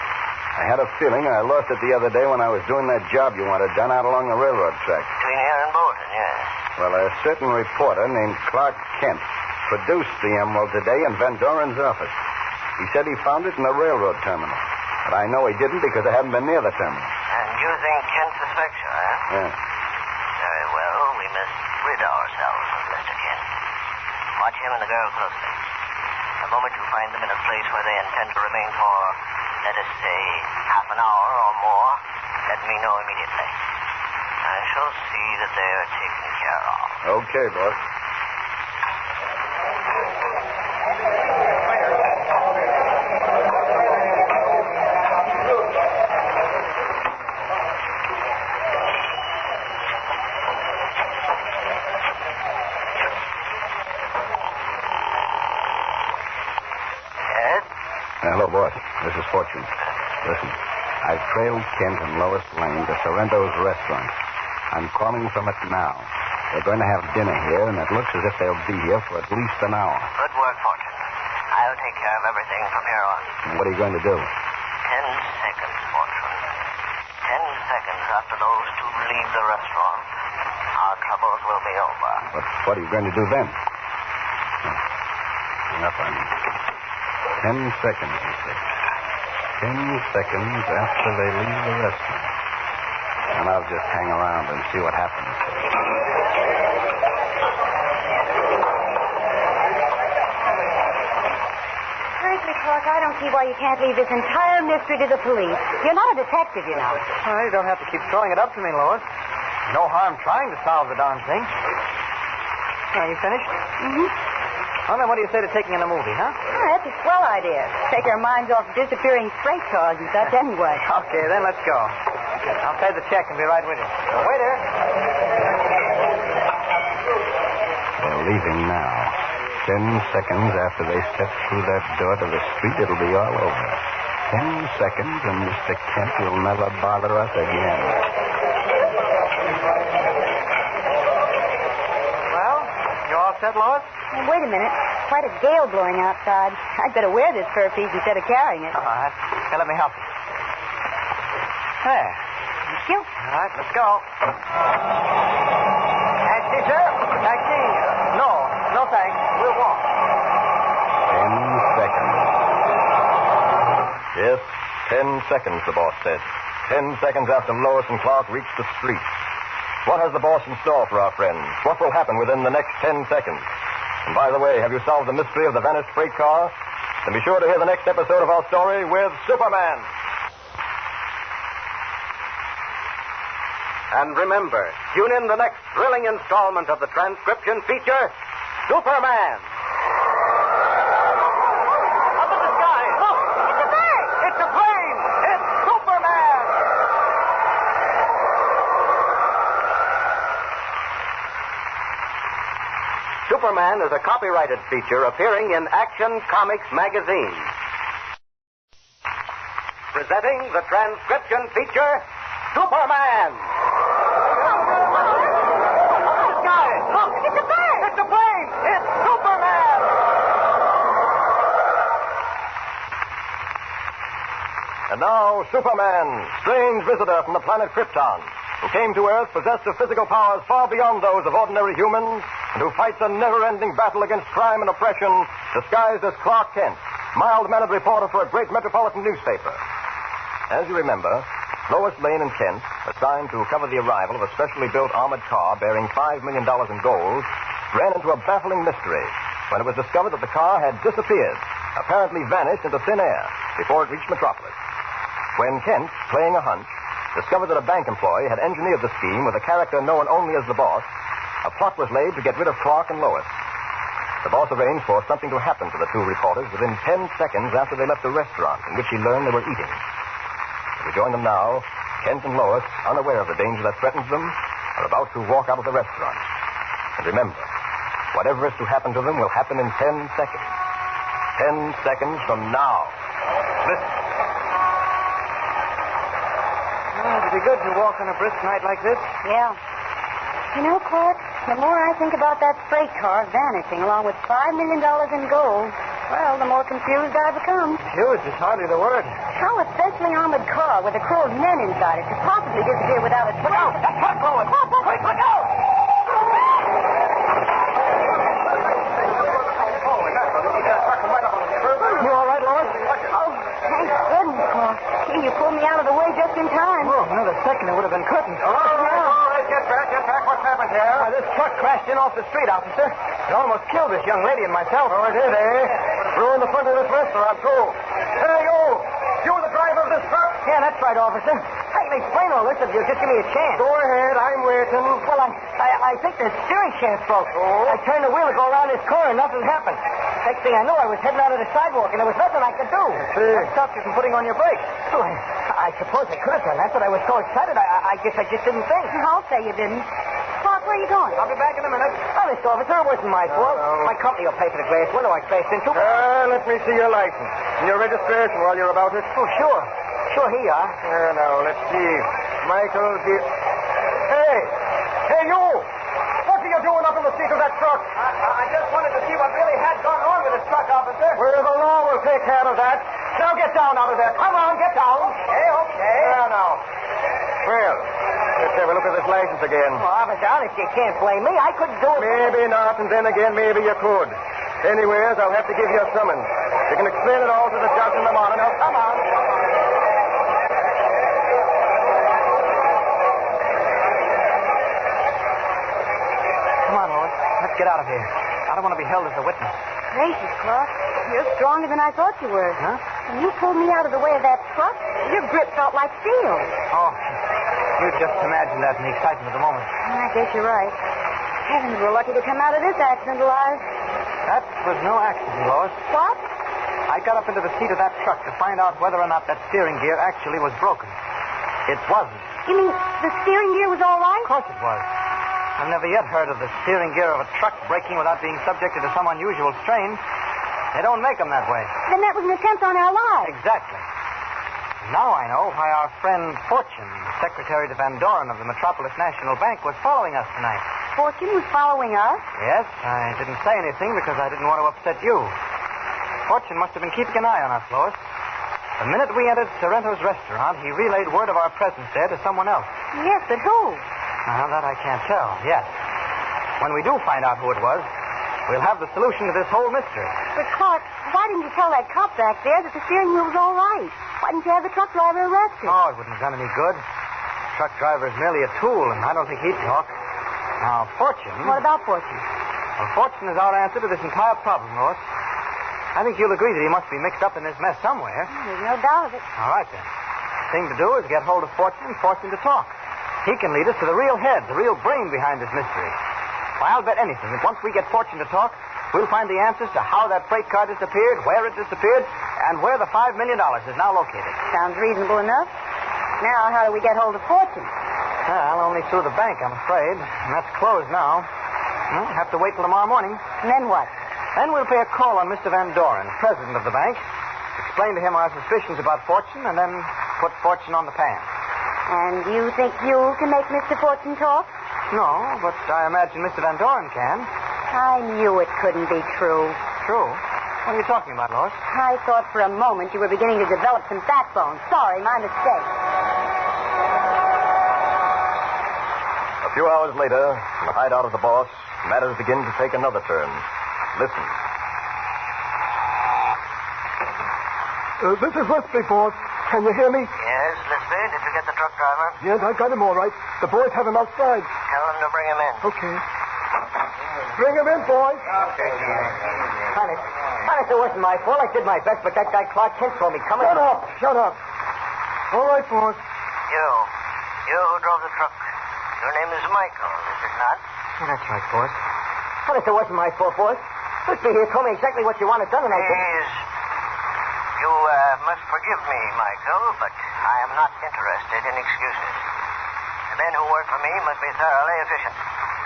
I had a feeling I lost it the other day when I was doing that job you wanted done out along the railroad track. Between here and Bolton, yes. Well, a certain reporter named Clark Kent produced the emerald today in Van Doren's office. He said he found it in the railroad terminal. But I know he didn't because I haven't been near the terminal. And you think Kent suspects you, huh? Yeah. Very well. We must rid ourselves of Mr. Kent. Watch him and the girl closely. The moment you find them in a place where they intend to remain for, let us say, half an hour or more, let me know immediately. I shall see that they are taken care of. Okay, boss. Yes? Hello, boss. This is Fortune. Listen, I've trailed Kent and Lois Lane to Sorrento's restaurant. I'm calling from it now. They're going to have dinner here, and it looks as if they'll be here for at least an hour. Good work, Fortune. I'll take care of everything from here on. And what are you going to do? 10 seconds, Fortune. 10 seconds after those two leave the restaurant, our troubles will be over. But what are you going to do then? Hang up on me. 10 seconds, he said. 10 seconds after they leave the restaurant. And I'll just hang around and see what happens. Frankly, Clark, I don't see why you can't leave this entire mystery to the police. You're not a detective, you know. Well, you don't have to keep throwing it up to me, Lois. No harm trying to solve the darn thing. Are you finished? Mm-hmm. Well, then what do you say to taking in a movie, huh? Oh, that's a swell idea. Take our minds off disappearing freight cars and such anyway. Okay, then let's go. I'll pay the check and be right with you. Waiter. They're leaving now. 10 seconds after they step through that door to the street, it'll be all over. 10 seconds, and Mr. Kent will never bother us again. Well, you all set, Lois? Hey, wait a minute. Quite a gale blowing outside. I'd better wear this fur piece instead of carrying it. All right. Here, let me help you. There. Thank you. All right, let's go. Taxi, sir? Taxi? No thanks. We'll walk. 10 seconds. Yes, 10 seconds, the boss said. 10 seconds after Lois and Clark reached the street. What has the boss in store for our friends? What will happen within the next 10 seconds? And by the way, have you solved the mystery of the vanished freight car? Then be sure to hear the next episode of our story with Superman. And remember, tune in the next thrilling installment of the transcription feature, Superman. Up in the sky, look! It's a bird! It's a plane! It's Superman! Superman is a copyrighted feature appearing in Action Comics magazine. Presenting the transcription feature, Superman! Look! It's a bird! It's a plane! It's Superman! And now, Superman, strange visitor from the planet Krypton, who came to Earth possessed of physical powers far beyond those of ordinary humans, and who fights a never-ending battle against crime and oppression, disguised as Clark Kent, mild-mannered reporter for a great metropolitan newspaper. As you remember, Lois Lane and Kent, assigned to cover the arrival of a specially built armored car bearing $5 million in gold, ran into a baffling mystery when it was discovered that the car had disappeared, apparently vanished into thin air before it reached Metropolis. When Kent, playing a hunch, discovered that a bank employee had engineered the scheme with a character known only as the boss, a plot was laid to get rid of Clark and Lois. The boss arranged for something to happen to the two reporters within 10 seconds after they left the restaurant in which he learned they were eating. We join them now. Kent and Lois, unaware of the danger that threatens them, are about to walk out of the restaurant. And remember, whatever is to happen to them will happen in 10 seconds. 10 seconds from now. Listen. Well, it'd be good to walk on a brisk night like this. Yeah. You know, Clark, the more I think about that freight car vanishing along with $5 million in gold, well, the more confused I become. Confused is hardly the word. How a specially armored car with a crew of men inside it could possibly disappear without a trace? Look out! That truck, Lois! Quick, look out! You all right, Lois? Oh, thank goodness, Clark. Gee, you pulled me out of the way just in time. Oh, another second, it would have been curtains. All right, get back. What's happened here? This truck crashed in off the street, officer. It almost killed this young lady and myself. Oh, it did, eh? Ruined the front of this restaurant, too. Hey, you! You the driver of this truck? Yeah, that's right, officer. I can explain all this if you'll just give me a chance. Go ahead, I'm waiting. Well, I think the steering shaft broke. Oh? I turned the wheel to go around this corner and nothing happened. Next thing I knew, I was heading out of the sidewalk, and there was nothing I could do. See. I stopped you from putting on your brakes. Well, I suppose I could have done that, but I was so excited, I guess I just didn't think. I'll say you didn't. Clark, where are you going? I'll be back in a minute. Honest, officer, it wasn't my fault. no. My company will pay for the glass window I crashed into. Let me see your license and your registration while you're about it. Oh, sure. Sure, here you are. Now, let's see. Michael G. Hey, you! What are you doing up in the seat of that truck? I just wanted to see what really had gone on with this truck, officer. Well, the law will take care of that. Now get down out of there. Come on, get down. Okay. There now. Well, let's have a look at this license again. Well, officer, honest, you can't blame me. I couldn't do it. Maybe not, and then again, maybe you could. Anyways, I'll have to give you a summons. You can explain it all to the judge in the morning. Now, come on. Come on, Lois. Let's get out of here. I don't want to be held as a witness. Gracious, Clark. You're stronger than I thought you were. Huh? When you pulled me out of the way of that truck, your grip felt like steel. Oh, you just imagined that in the excitement of the moment. I guess you're right. Heavens, we're lucky to come out of this accident alive. That was no accident, Lois. What? I got up into the seat of that truck to find out whether or not that steering gear actually was broken. It wasn't. You mean the steering gear was all right? Of course it was. I've never yet heard of the steering gear of a truck breaking without being subjected to some unusual strain. They don't make them that way. Then that was an attempt on our lives. Exactly. Now I know why our friend Fortune, Secretary to Van Doren of the Metropolis National Bank, was following us tonight. Fortune was following us? Yes, I didn't say anything because I didn't want to upset you. Fortune must have been keeping an eye on us, Lois. The minute we entered Sorrento's restaurant, he relayed word of our presence there to someone else. Yes, but who? That I can't tell yet. When we do find out who it was, we'll have the solution to this whole mystery. But, Clark, why didn't you tell that cop back there that the steering wheel was all right? Why didn't you have the truck driver arrested? Oh, it wouldn't have done any good. The truck driver is merely a tool, and I don't think he'd talk. Now, Fortune... What about Fortune? Well, Fortune is our answer to this entire problem, Lois. I think you'll agree that he must be mixed up in this mess somewhere. There's no doubt of it. All right, then. The thing to do is get hold of Fortune and force him to talk. He can lead us to the real head, the real brain behind this mystery. Why, I'll bet anything that once we get Fortune to talk, we'll find the answers to how that freight car disappeared, where it disappeared, and where the $5 million is now located. Sounds reasonable enough. Now, how do we get hold of Fortune? Well, only through the bank, I'm afraid. And that's closed now. We'll have to wait till tomorrow morning. And then what? Then we'll pay a call on Mr. Van Doren, president of the bank, explain to him our suspicions about Fortune, and then put Fortune on the pan. And you think you can make Mr. Fortune talk? No, but I imagine Mr. Van Doren can. I knew it couldn't be true. True? What are you talking about, Lois? I thought for a moment you were beginning to develop some backbone. Sorry, my mistake. A few hours later, in the hideout of the boss, matters begin to take another turn. Listen. This is Westby, boss. Can you hear me? Yes, Lisby, did you get the truck driver? Yes, I got him all right. The boys have him outside. Tell them to bring him in. Okay. Bring him in, boys. Honest, it wasn't my fault. I did my best, but that guy Clark Kent told me. Come Shut up. Shut up. All right, boss. You who drove the truck. Your name is Michael, is it not? Oh, that's right, boss. Honest, it wasn't my fault, boss. Whisper here told me exactly what you wanted done, and I did. Please. You must forgive me, Michael, but I am not interested in excuses. The men who work for me must be thoroughly efficient.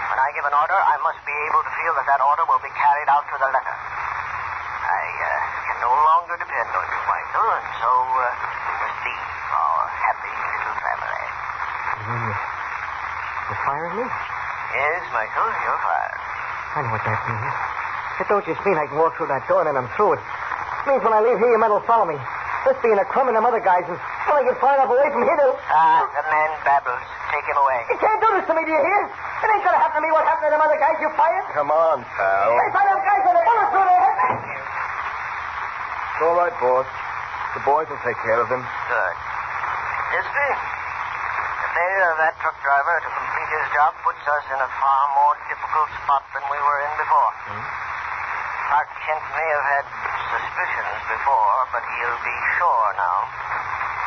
When I give an order, I must be able to feel that that order will be carried out to the letter. I can no longer depend on you, Michael, and so must leave our happy little family. You're firing me? Yes, Michael, you're fired. I know what that means. It don't just mean I can walk through that door and then I'm through it. It means when I leave here, your men will follow me. This being a crumb and them other guys, and when I get far enough away from here, they'll... The man babbles. Take him away. You can't do this to me, do you hear? It ain't gonna happen to me what happened to them other guys you fired. Come on, pal. They find them guys with a bullet through their head. It's all right, boss. The boys will take care of them. Good. Lisby, if failure of that truck driver to complete his job puts us in a far more difficult spot than we were in before. Clark Kent may have had suspicions before, but he'll be sure now.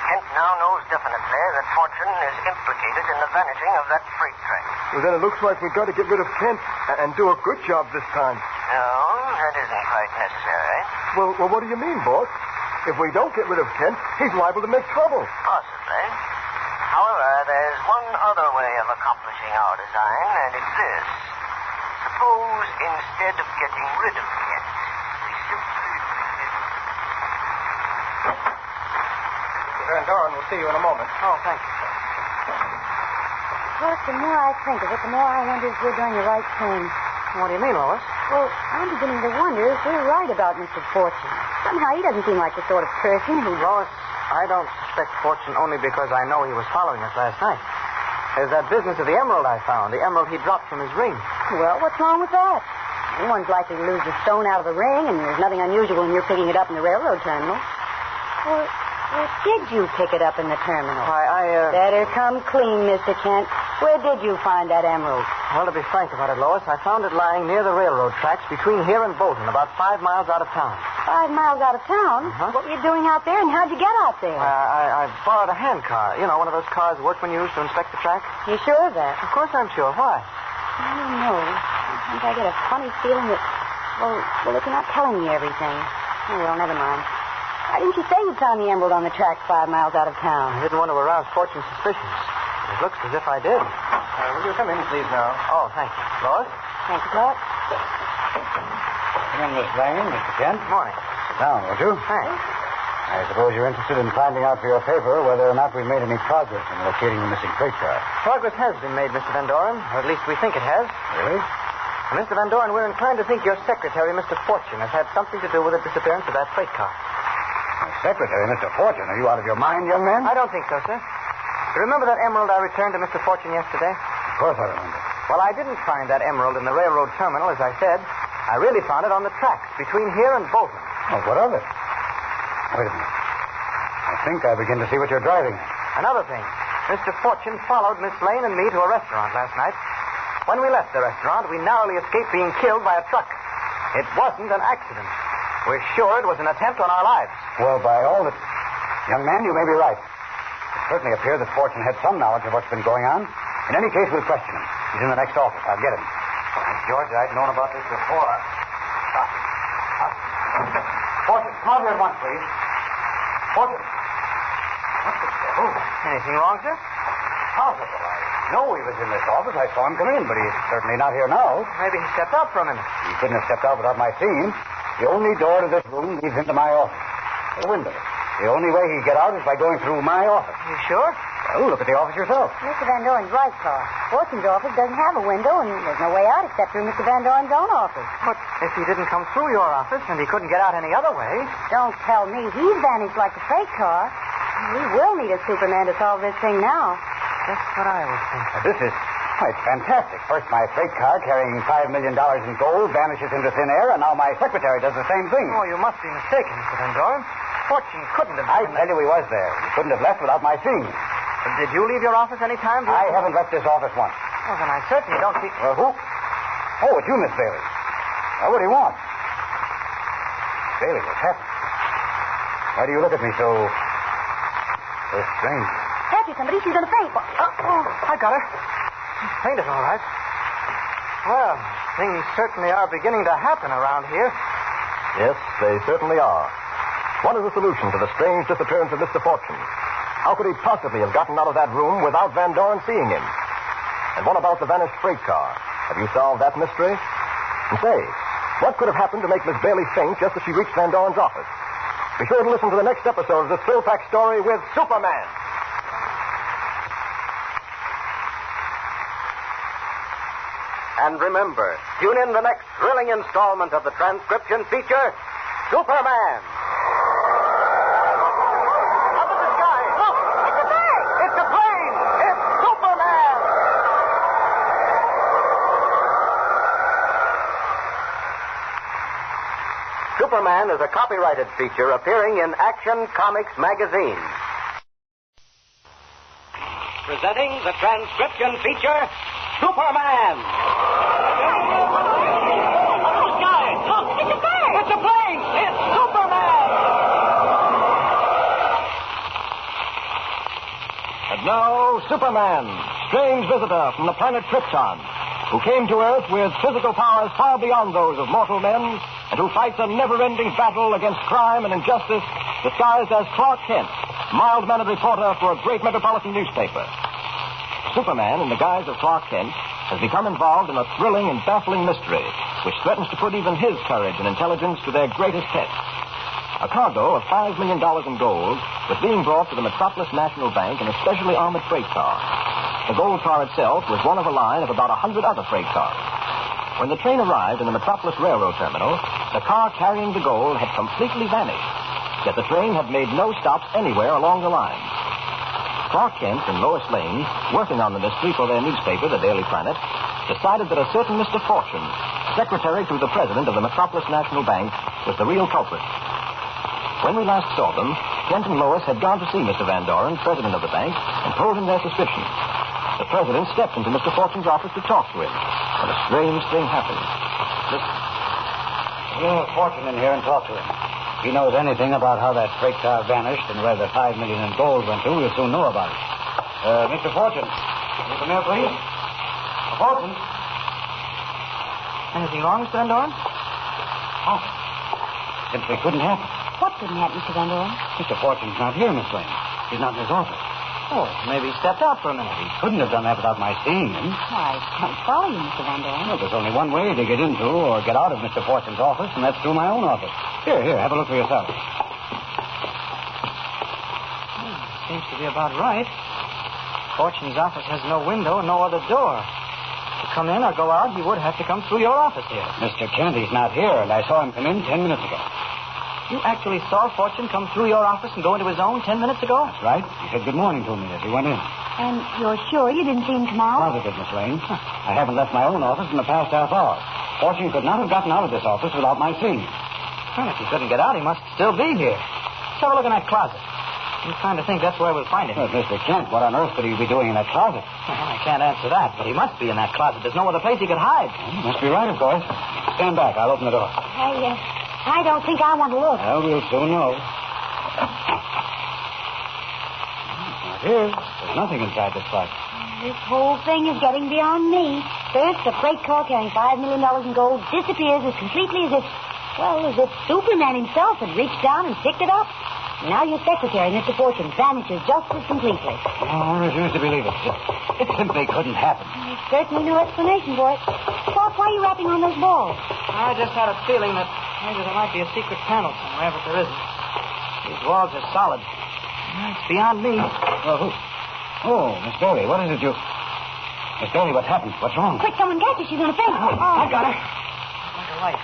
Kent now knows definitely that Fortune is implicated in the vanishing of that freight train. Well, then it looks like we've got to get rid of Kent and do a good job this time. No, that isn't quite necessary. Well, what do you mean, boss? If we don't get rid of Kent, he's liable to make trouble. Possibly. However, there's one other way of accomplishing our design, and it's this. Suppose instead of getting rid of Kent, we simply... Mr. Van Doren will see you in a moment. Oh, thank you. Lois, the more I think of it, the more I wonder if we're doing the right thing. What do you mean, Lois? Well, I'm beginning to wonder if we're right about Mr. Fortune. Somehow he doesn't seem like the sort of person who... Lois, I don't suspect Fortune only because I know he was following us last night. There's that business of the emerald I found, the emerald he dropped from his ring. Well, what's wrong with that? Anyone's likely to lose the stone out of the ring, and there's nothing unusual in your picking it up in the railroad terminal. Well, did you pick it up in the terminal? Better come clean, Mr. Kent. Where did you find that emerald? Well, to be frank about it, Lois, I found it lying near the railroad tracks between here and Bolton, about 5 miles out of town. 5 miles out of town? Uh-huh. What were you doing out there, and how'd you get out there? I borrowed a hand car. You know, one of those cars workmen use to inspect the track. You sure of that? Of course I'm sure. Why? I don't know. Sometimes I get a funny feeling that, well, if you're not telling me everything. Oh, well, never mind. Why didn't you say you found the emerald on the track 5 miles out of town? I didn't want to arouse Fortune's suspicions. It looks as if I did. Will you come in, please, now? Oh, thank you. Lois? Thank you, Clark. Come in, Miss Lane, Mr. Kent. Morning. Sit down, won't you? Thanks. I suppose you're interested in finding out for your paper whether or not we've made any progress in locating the missing freight car. Progress has been made, Mr. Van Doren, or at least we think it has. Really? Mr. Van Doren, we're inclined to think your secretary, Mr. Fortune, has had something to do with the disappearance of that freight car. My secretary, Mr. Fortune, are you out of your mind, young man? I don't think so, sir. You remember that emerald I returned to Mr. Fortune yesterday? Of course I remember. Well, I didn't find that emerald in the railroad terminal, as I said. I really found it on the tracks between here and Bolton. Oh, what of it? Wait a minute. I think I begin to see what you're driving at. Another thing. Mr. Fortune followed Miss Lane and me to a restaurant last night. When we left the restaurant, we narrowly escaped being killed by a truck. It wasn't an accident. We're sure it was an attempt on our lives. Well, by all that... Young man, you may be right. It certainly appears that Fortune had some knowledge of what's been going on. In any case, we'll question him. He's in the next office. I'll get him. Thank George, I'd known about this before. Fortune, come out here at once, please. Fortune. What the devil? Anything wrong, sir? Possible. I know he was in this office. I saw him come in, but he's certainly not here now. Maybe he stepped out for a minute. He couldn't have stepped out without my seeing him. The only door to this room leads into my office. The window. The only way he'd get out is by going through my office. You sure? Well, look at the office yourself. Mr. Van Doren's right, Clark. Fortune's office doesn't have a window, and there's no way out except through Mr. Van Doren's own office. But if he didn't come through your office and he couldn't get out any other way... Don't tell me he's vanished like the freight car. We will need a Superman to solve this thing now. Just what I was thinking. This is quite fantastic. First, my freight car carrying $5 million in gold vanishes into thin air, and now my secretary does the same thing. Oh, you must be mistaken, Mr. Van Doren. Fortune couldn't have... I tell you he was there. He couldn't have left without my seeing him. Did you leave your office any time? I haven't left this office once. Well, then I certainly don't see... Who? Oh, it's you, Miss Bailey. Well, what do you want? Bailey, what's happened? Why do you look at me so strange? Catch you, somebody. She's going to faint. I got her. She's fainted, all right. Well, things certainly are beginning to happen around here. Yes, they certainly are. What is the solution to the strange disappearance of Mr. Fortune? How could he possibly have gotten out of that room without Van Doren seeing him? And what about the vanished freight car? Have you solved that mystery? And say, what could have happened to make Miss Bailey faint just as she reached Van Doren's office? Be sure to listen to the next episode of this thrill-packed story with Superman. And remember, tune in the next thrilling installment of the transcription feature, Superman. Up in the sky, look! It's a plane! It's a plane! It's Superman! Superman is a copyrighted feature appearing in Action Comics magazine. presenting the transcription feature, Superman. Guys, look! It's a bird! It's a plane! It's Superman! And now, Superman, strange visitor from the planet Krypton, who came to Earth with physical powers far beyond those of mortal men, and who fights a never-ending battle against crime and injustice, disguised as Clark Kent, mild-mannered reporter for a great metropolitan newspaper. Superman, in the guise of Clark Kent, has become involved in a thrilling and baffling mystery, which threatens to put even his courage and intelligence to their greatest test. A cargo of $5 million in gold was being brought to the Metropolis National Bank in a specially armored freight car. The gold car itself was one of a line of about 100 other freight cars. When the train arrived in the Metropolis Railroad Terminal, the car carrying the gold had completely vanished. Yet the train had made no stops anywhere along the line. Clark Kent and Lois Lane, working on the mystery for their newspaper, the Daily Planet, decided that a certain Mr. Fortune, secretary to the president of the Metropolis National Bank, was the real culprit. When we last saw them, Kent and Lois had gone to see Mr. Van Doren, president of the bank, and told him their suspicions. The president stepped into Mr. Fortune's office to talk to him, and a strange thing happened. We'll have Fortune in here and talk to him. If he knows anything about how that freight car vanished and where the $5 million in gold went to, we'll soon know about it. Mr. Fortune, can you come here, please? Mr. Fortune. Anything wrong, Mr. Van Doren? Oh, simply couldn't happen. What couldn't happen, Mr. Van Doren? Mr. Fortune's not here, Miss Lane. He's not in his office. Oh, maybe he stepped out for a minute. He couldn't have done that without my seeing him. I can't follow you, Mr. Van Doren. Well, there's only one way to get into or get out of Mr. Fortune's office, and that's through my own office. Here, have a look for yourself. Seems to be about right. Fortune's office has no window and no other door. To come in or go out, he would have to come through your office here. Mr. Kent, he's not here, and I saw him come in 10 minutes ago. You actually saw Fortune come through your office and go into his own 10 minutes ago? That's right. He said good morning to me as he went in. And you're sure you didn't see him come out? Positive, Miss Lane. I haven't left my own office in the past half hour. Fortune could not have gotten out of this office without my seeing him. Well, if he couldn't get out, he must still be here. Let's have a look in that closet. I'm trying to think that's where we'll find him. But, Mr. Kent, what on earth could he be doing in that closet? Well, I can't answer that, but he must be in that closet. There's no other place he could hide. Well, you must be right, of course. Stand back. I'll open the door. I don't think I want to look. Well, we'll soon know. Not here. There's nothing inside this closet. This whole thing is getting beyond me. First, the freight car carrying $5 million in gold disappears as completely as if Superman himself had reached down and picked it up. And now your secretary, Mr. Fortune, vanishes just as completely. Oh, I refuse to believe it. It simply couldn't happen. There's certainly no explanation for it. Clark, why are you rapping on those walls? I just had a feeling that maybe there might be a secret panel somewhere, but there isn't. These walls are solid. It's beyond me. Well, who? Oh, Miss Bailey, what is it you... Miss Bailey, what happened? What's wrong? Quick, someone catch her. She's going to faint. I got her. Like a light.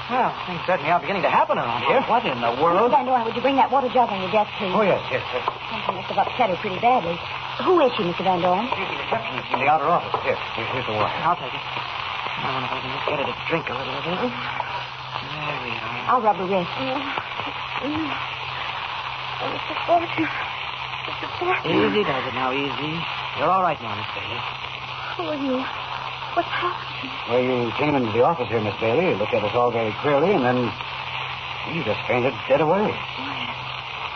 Well, things certainly are beginning to happen around here. What in the world? Mr. Van Doren, would you bring that water jug on your desk, please? Oh, yes. Something must have upset her pretty badly. Who is she, Mr. Van Doren? She's the receptionist in the outer office. Here's the water. I'll take it. I wonder if I can just get her to drink a little of it. There we are. I'll rub her wrist. Mr. Fortune. Easy does it now, easy. You're all right now, Miss Bailey. Who are you? What's happened? Well, you came into the office here, Miss Bailey. You looked at us all very clearly, and then you just fainted dead away.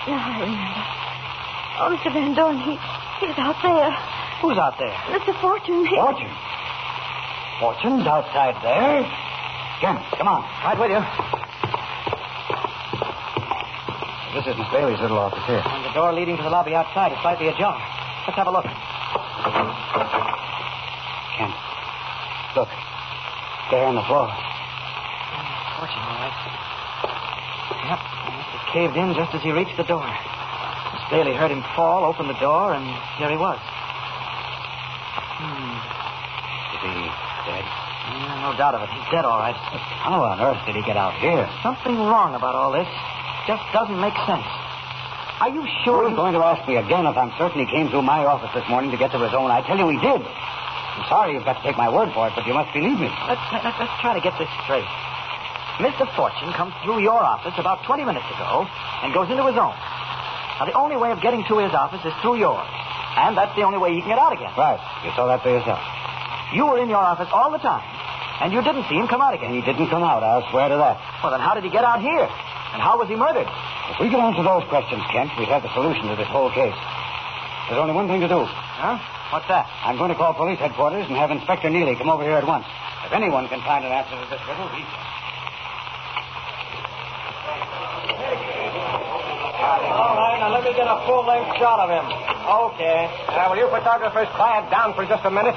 Now I remember. Oh, Mr. Van Doren, he's out there. Who's out there? Mr. Fortune. Fortune? Fortune's outside there? Jim, come on. Right with you. This is Miss Bailey's little office here. And the door leading to the lobby outside is slightly ajar. Let's have a look. Kent, look. There on the floor. Fortune, all right. Yep, he must have caved in just as he reached the door. Miss Bailey heard him fall, opened the door, and here he was. Is he dead? No doubt of it. He's dead, all right. How on earth did he get out here? Something wrong about all this. Just doesn't make sense. Are you sure? You're going to ask me again if I'm certain he came through my office this morning to get to his own. I tell you he did. I'm sorry you've got to take my word for it, but you must believe me. Let's try to get this straight. Mr. Fortune comes through your office about 20 minutes ago and goes into his own. Now, the only way of getting to his office is through yours. And that's the only way he can get out again. Right. You saw that for yourself. You were in your office all the time, and you didn't see him come out again. He didn't come out. I'll swear to that. Well, then how did he get out here? And how was he murdered? If we could answer those questions, Kent, we'd have the solution to this whole case. There's only one thing to do. Huh? What's that? I'm going to call police headquarters and have Inspector Neely come over here at once. If anyone can find an answer to this riddle, he can. All right, now let me get a full-length shot of him. Okay. Will you photographers quiet down for just a minute?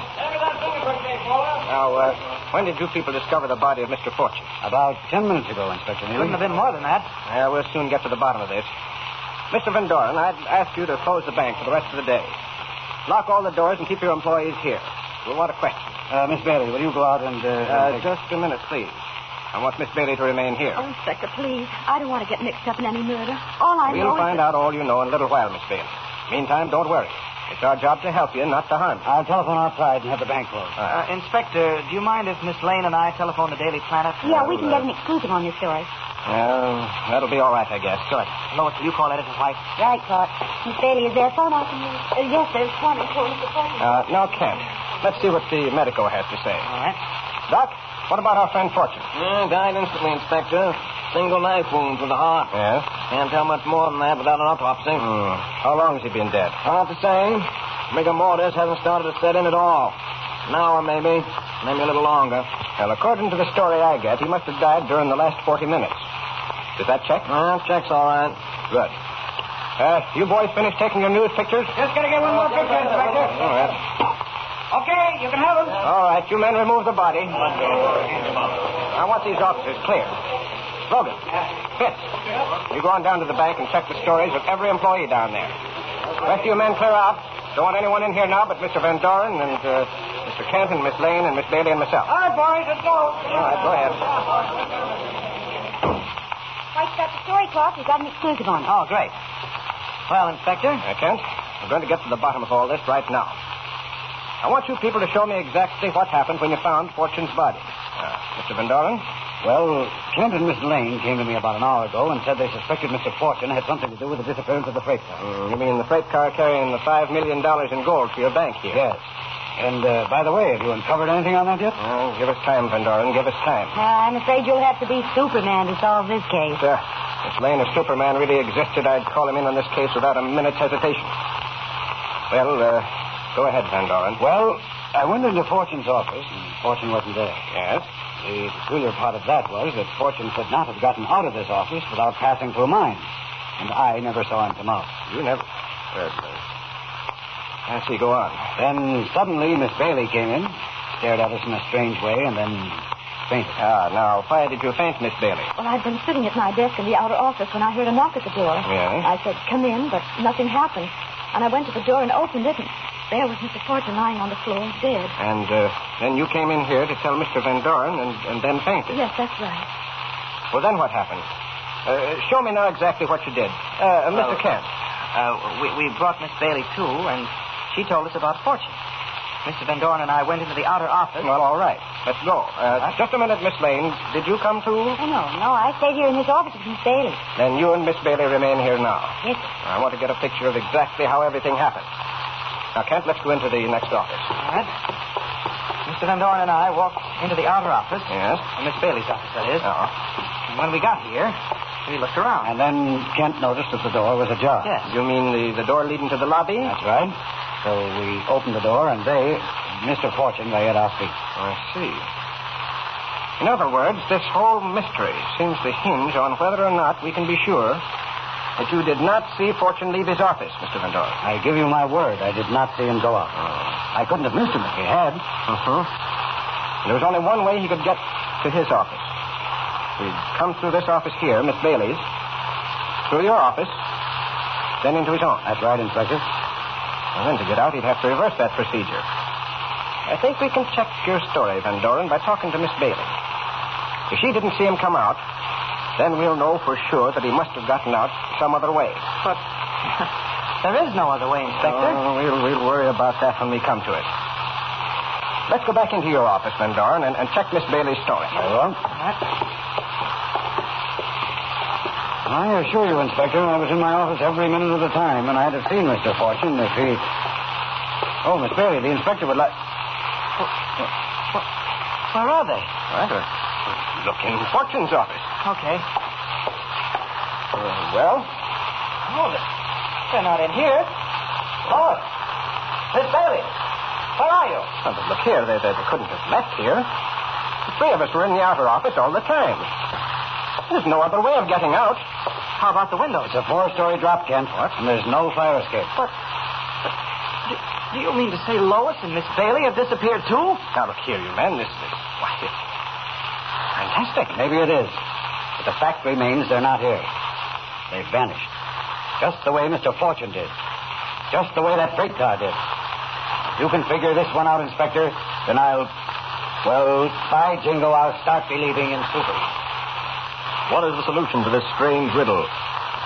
Now, when did you people discover the body of Mr. Fortune? About 10 minutes ago, Inspector Neely. Couldn't have been more than that. Yeah, we'll soon get to the bottom of this. Mr. Van Doren, I'd ask you to close the bank for the rest of the day. Lock all the doors and keep your employees here. We'll want a question. Miss Bailey, will you go out and... Just a minute, please. I want Miss Bailey to remain here. Oh, Inspector, please. I don't want to get mixed up in any murder. All I know We'll find out all you know in a little while, Miss Bailey. Meantime, don't worry. It's our job to help you, not to harm you. I'll telephone outside and have the bank closed. Inspector, do you mind if Miss Lane and I telephone the Daily Planet? Yeah, we can get an exclusive on this story. That'll be all right, I guess. Good. Lois, will you call Editor White? Right, Clark. Miss Bailey is there. Phone off from you. Yes, there's one. It's for Mr. Fortune. Now, Kent, let's see what the medico has to say. All right. Doc, what about our friend Fortune? Died instantly, Inspector. Single knife wound to the heart. Yes? Can't tell much more than that without an autopsy. How long has he been dead? Hard to say. Rigor mortis hasn't started to set in at all. An hour, maybe a little longer. Well, according to the story I get, he must have died during the last 40 minutes. Does that check? Check's all right. Good. You boys finished taking your news pictures? Just gotta get one more picture, Inspector. All right. Okay, you can have them. All right, you men remove the body. I want these officers clear. Logan, Fitz, you go on down to the bank and check the stories of every employee down there. The rest of you men clear out. Don't want anyone in here now but Mr. Van Doren and Mr. Kent and Miss Lane and Miss Bailey and myself. All right, boys, let's go. All right, go ahead. White's got the story, Clark. We've got an exclusive on it. Oh, great. Well, Inspector? Kent, I'm going to get to the bottom of all this right now. I want you people to show me exactly what happened when you found Fortune's body. Mr. Van Doren? Well, Kent and Miss Lane came to me about an hour ago and said they suspected Mr. Fortune had something to do with the disappearance of the freight car. You mean the freight car carrying the $5 million in gold for your bank here? Yes. And, by the way, have you uncovered anything on that yet? Give us time, Van Doren. Give us time. I'm afraid you'll have to be Superman to solve this case. If Lane or Superman really existed, I'd call him in on this case without a minute's hesitation. Well, go ahead, Van Doren. Well, I went into Fortune's office, and Fortune wasn't there. Yes? The peculiar part of that was that Fortune could not have gotten out of this office without passing through mine. And I never saw him come out. You never... I see. Go on. Then suddenly Miss Bailey came in, stared at us in a strange way, and then fainted. Now, why did you faint, Miss Bailey? Well, I'd been sitting at my desk in the outer office when I heard a knock at the door. Yes? I said, come in, but nothing happened. And I went to the door and opened it, and there was Mr. Fortune lying on the floor, dead. And then you came in here to tell Mr. Van Doren and then fainted. Yes, that's right. Well, then what happened? Show me now exactly what you did. Mr. Kent. We brought Miss Bailey, too, and she told us about Fortune. Mr. Van Doren and I went into the outer office. Well, all right. Let's go. Just a minute, Miss Lane. Did you come, too? Oh, no. I stayed here in his office with Miss Bailey. Then you and Miss Bailey remain here now. Yes, sir. I want to get a picture of exactly how everything happened. Now, Kent, let's go into the next office. All right. Mr. Van Doren and I walked into the outer office. Yes? Miss Bailey's office, that is. And when we got here, we looked around. And then Kent noticed that the door was ajar. Yes. You mean the door leading to the lobby? That's right. So we opened the door, and Mr. Fortune, lay at our feet. I see. In other words, this whole mystery seems to hinge on whether or not we can be sure that you did not see Fortune leave his office, Mr. Van Doren. I give you my word, I did not see him go out. I couldn't have missed him if he had. There was only one way he could get to his office. He'd come through this office here, Miss Bailey's, through your office, then into his own. That's right, Inspector. And then to get out, he'd have to reverse that procedure. I think we can check your story, Van Doren, by talking to Miss Bailey. If she didn't see him come out, then we'll know for sure that he must have gotten out some other way. But there is no other way, Inspector. We'll worry about that when we come to it. Let's go back into your office, Van Doren, and check Miss Bailey's story. Very well. I assure you, Inspector, I was in my office every minute of the time, and I'd have seen Mr. Fortune if he... Oh, Miss Bailey, the inspector would like... Where are they? Look in Fortune's office. Okay. Well? Oh, they're not in here. Lois! Miss Bailey! Where are you? Well, but look here. They couldn't have left here. The three of us were in the outer office all the time. There's no other way of getting out. How about the windows? It's a 4-story drop, Kent. What? And there's no fire escape. But do you mean to say Lois and Miss Bailey have disappeared, too? Now, look here, you men. It's fantastic. Maybe it is. But the fact remains they're not here. They've vanished. Just the way Mr. Fortune did. Just the way that freight car did. If you can figure this one out, Inspector, then I'll... Well, by jingo, I'll start believing in Superman. What is the solution to this strange riddle?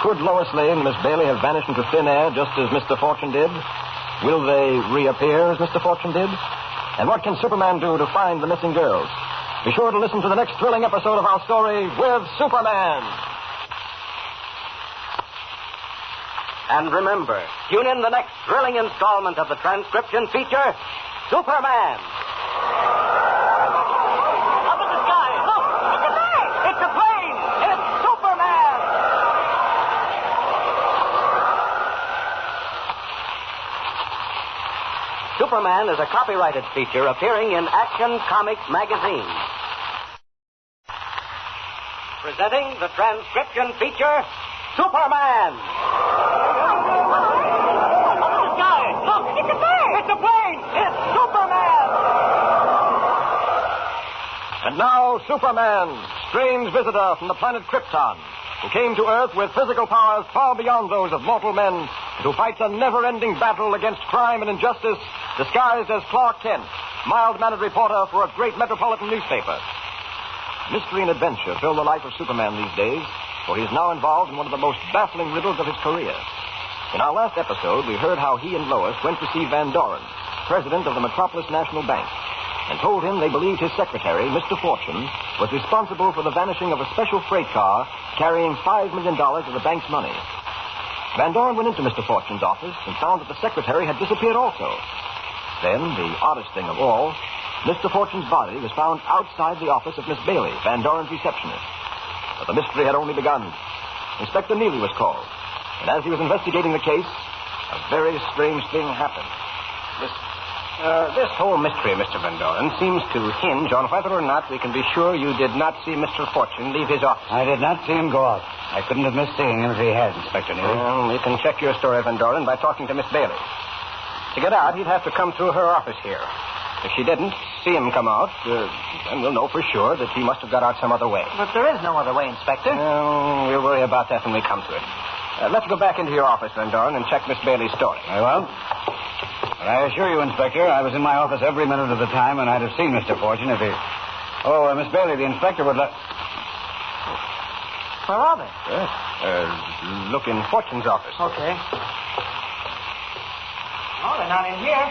Could Lois Lane and Miss Bailey have vanished into thin air just as Mr. Fortune did? Will they reappear as Mr. Fortune did? And what can Superman do to find the missing girls? Be sure to listen to the next thrilling episode of our story with Superman. And remember, tune in the next thrilling installment of the transcription feature, Superman. Up in the sky! Look! It's a plane! It's a plane! It's Superman! Superman is a copyrighted feature appearing in Action Comics magazine. Presenting the transcription feature, Superman. It's a plane! It's a plane! It's Superman! And now, Superman, strange visitor from the planet Krypton, who came to Earth with physical powers far beyond those of mortal men, and who fights a never-ending battle against crime and injustice, disguised as Clark Kent, mild-mannered reporter for a great metropolitan newspaper. Mystery and adventure fill the life of Superman these days, for he is now involved in one of the most baffling riddles of his career. In our last episode, we heard how he and Lois went to see Van Doren, president of the Metropolis National Bank, and told him they believed his secretary, Mr. Fortune, was responsible for the vanishing of a special freight car carrying $5 million of the bank's money. Van Doren went into Mr. Fortune's office and found that the secretary had disappeared also. Then, the oddest thing of all, Mr. Fortune's body was found outside the office of Miss Bailey, Van Doren's receptionist. But the mystery had only begun. Inspector Neely was called. And as he was investigating the case, a very strange thing happened. This whole mystery, Mr. Van Doren, seems to hinge on whether or not we can be sure you did not see Mr. Fortune leave his office. I did not see him go out. I couldn't have missed seeing him if he had, Inspector Neely. Well, you can check your story, Van Doren, by talking to Miss Bailey. To get out, he'd have to come through her office here. If she didn't see him come out, then we'll know for sure that he must have got out some other way. But there is no other way, Inspector. Well, we'll worry about that when we come to it. Let's go back into your office, Van Doren, and check Miss Bailey's story. Very well. But I assure you, Inspector, I was in my office every minute of the time, and I'd have seen Mr. Fortune if he... Oh, Miss Bailey, the inspector would let... Where are they? Look in Fortune's office. Okay. Oh, they're not in here.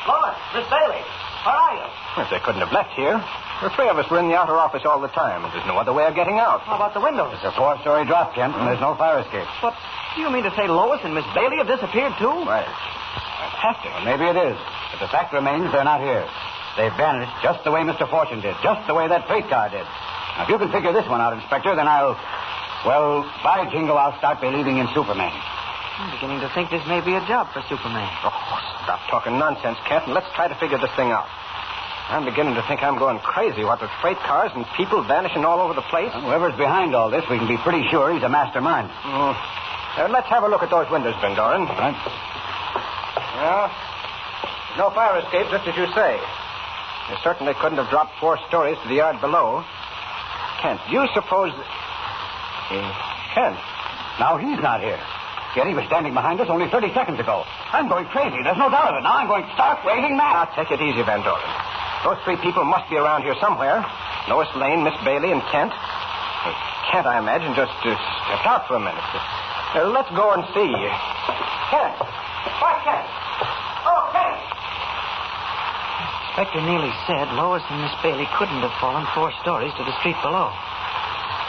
Lois, Miss Bailey, where are you? Well, they couldn't have left here. The three of us were in the outer office all the time, and there's no other way of getting out. How about the windows? It's a 4-story drop, Kent, and there's no fire escape. But do you mean to say Lois and Miss Bailey have disappeared, too? Right. Fantastic. Well, maybe it is. But the fact remains they're not here. They've vanished just the way Mr. Fortune did, just the way that freight car did. Now, if you can figure this one out, Inspector, then I'll... Well, by jingo, I'll start believing in Superman. I'm beginning to think this may be a job for Superman. Oh, stop talking nonsense, Kent, and let's try to figure this thing out. I'm beginning to think I'm going crazy. What with freight cars and people vanishing all over the place? Well, whoever's behind all this, we can be pretty sure he's a mastermind. Let's have a look at those windows, Van Doren. All right. Well, no fire escape, just as you say. They certainly couldn't have dropped 4 stories to the yard below. Kent, do you suppose... Kent? Now he's not here. Yet he was standing behind us only 30 seconds ago. I'm going crazy. There's no doubt of it. Now I'm going stark raving mad. Now, take it easy, Van Doren. Those 3 people must be around here somewhere. Lois Lane, Miss Bailey, and Kent. Kent, I imagine, just stepped out for a minute. Let's go and see. Kent! Why, Kent? Oh, Kent! Inspector Neely said Lois and Miss Bailey couldn't have fallen 4 stories to the street below.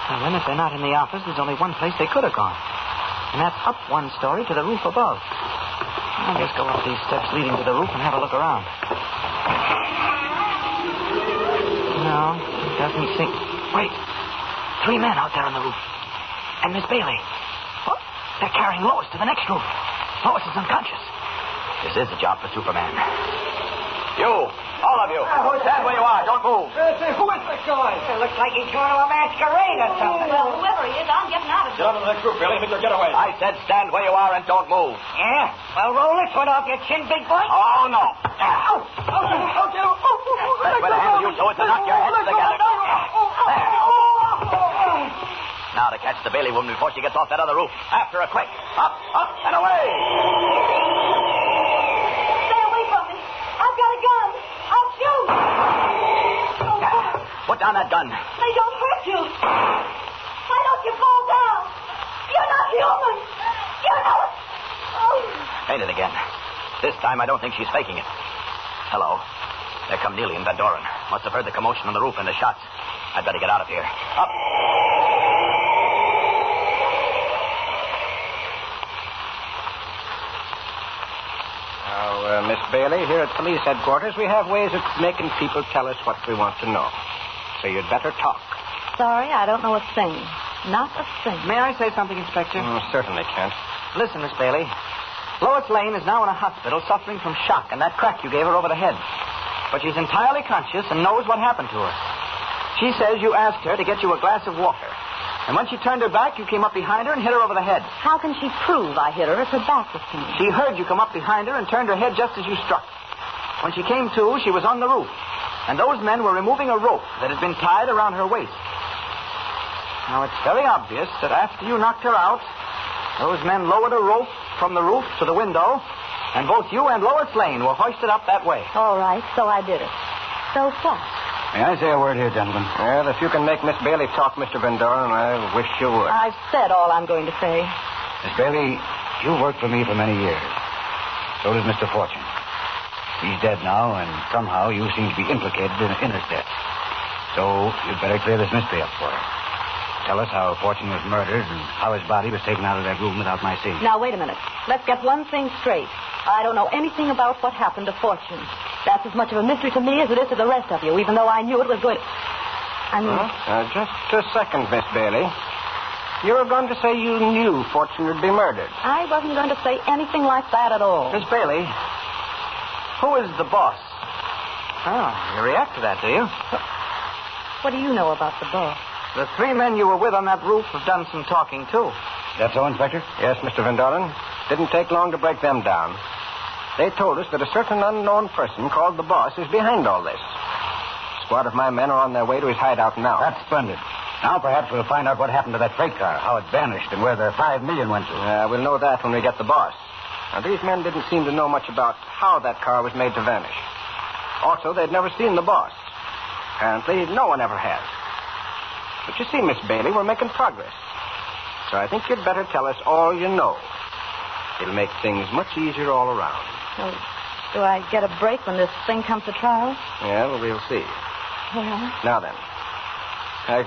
And then if they're not in the office, there's only one place they could have gone. And that's up 1 story to the roof above. I'll just go up these steps leading to the roof and have a look around. No, it doesn't seem... Wait. 3 men out there on the roof. And Miss Bailey. What? They're carrying Lois to the next room. Lois is unconscious. This is a job for Superman. You, all of you, stand where you are. Don't move. Who is this guy? It looks like he's going to a masquerade or something. Well, whoever he is, I'm getting out of Get here. out of the next group, Billy. Make your getaway. I said stand where you are and don't move. Yeah? Well, roll this one off your chin, big boy. Oh, no. Okay. Best way to handle you so is to knock your heads together. There. Now to catch the Bailey woman before she gets off that other roof. After her, quick. Up, and away. Stay away from me. I've got a gun. I'll shoot. Put down that gun. They don't hurt you. Why don't you fall down? You're not human. You're not... Oh. Ain't it again. This time I don't think she's faking it. Hello. There come Neely and Van Doren. Must have heard the commotion on the roof and the shots. I'd better get out of here. Up. Now, Miss Bailey, here at police headquarters, we have ways of making people tell us what we want to know. So you'd better talk. Sorry, I don't know a thing. Not a thing. May I say something, Inspector? Certainly, Kent. Listen, Miss Bailey. Lois Lane is now in a hospital suffering from shock and that crack you gave her over the head. But she's entirely conscious and knows what happened to her. She says you asked her to get you a glass of water. And when she turned her back, you came up behind her and hit her over the head. How can she prove I hit her if her back was turned? She heard you come up behind her and turned her head just as you struck. When she came to, she was on the roof. And those men were removing a rope that had been tied around her waist. Now, it's very obvious that after you knocked her out, those men lowered a rope from the roof to the window, and both you and Lois Lane were hoisted up that way. All right, so I did it. So what? May I say a word here, gentlemen? Well, if you can make Miss Bailey talk, Mr. Van Doren, I wish you would. I've said all I'm going to say. Miss Bailey, you worked for me for many years. So does Mr. Fortune. He's dead now, and somehow you seem to be implicated in his death. So you'd better clear this mystery up for us. Tell us how Fortune was murdered and how his body was taken out of that room without my seeing. Now, wait a minute. Let's get one thing straight. I don't know anything about what happened to Fortune. That's as much of a mystery to me as it is to the rest of you, even though I knew it was going to... Just a second, Miss Bailey. You were going to say you knew Fortune would be murdered. I wasn't going to say anything like that at all. Miss Bailey, who is the boss? Oh, you react to that, do you? What do you know about the boss? The 3 men you were with on that roof have done some talking, too. That so, Inspector? Yes, Mr. Van Doren. Didn't take long to break them down. They told us that a certain unknown person called the boss is behind all this. A squad of my men are on their way to his hideout now. That's splendid. Now perhaps we'll find out what happened to that freight car, how it vanished, and where the $5 million went to. We'll know that when we get the boss. Now, these men didn't seem to know much about how that car was made to vanish. Also, they'd never seen the boss. Apparently, no one ever has. But you see, Miss Bailey, we're making progress. So I think you'd better tell us all you know. It'll make things much easier all around. So, do I get a break when this thing comes to trial? Yeah, well, we'll see. Well... Now then.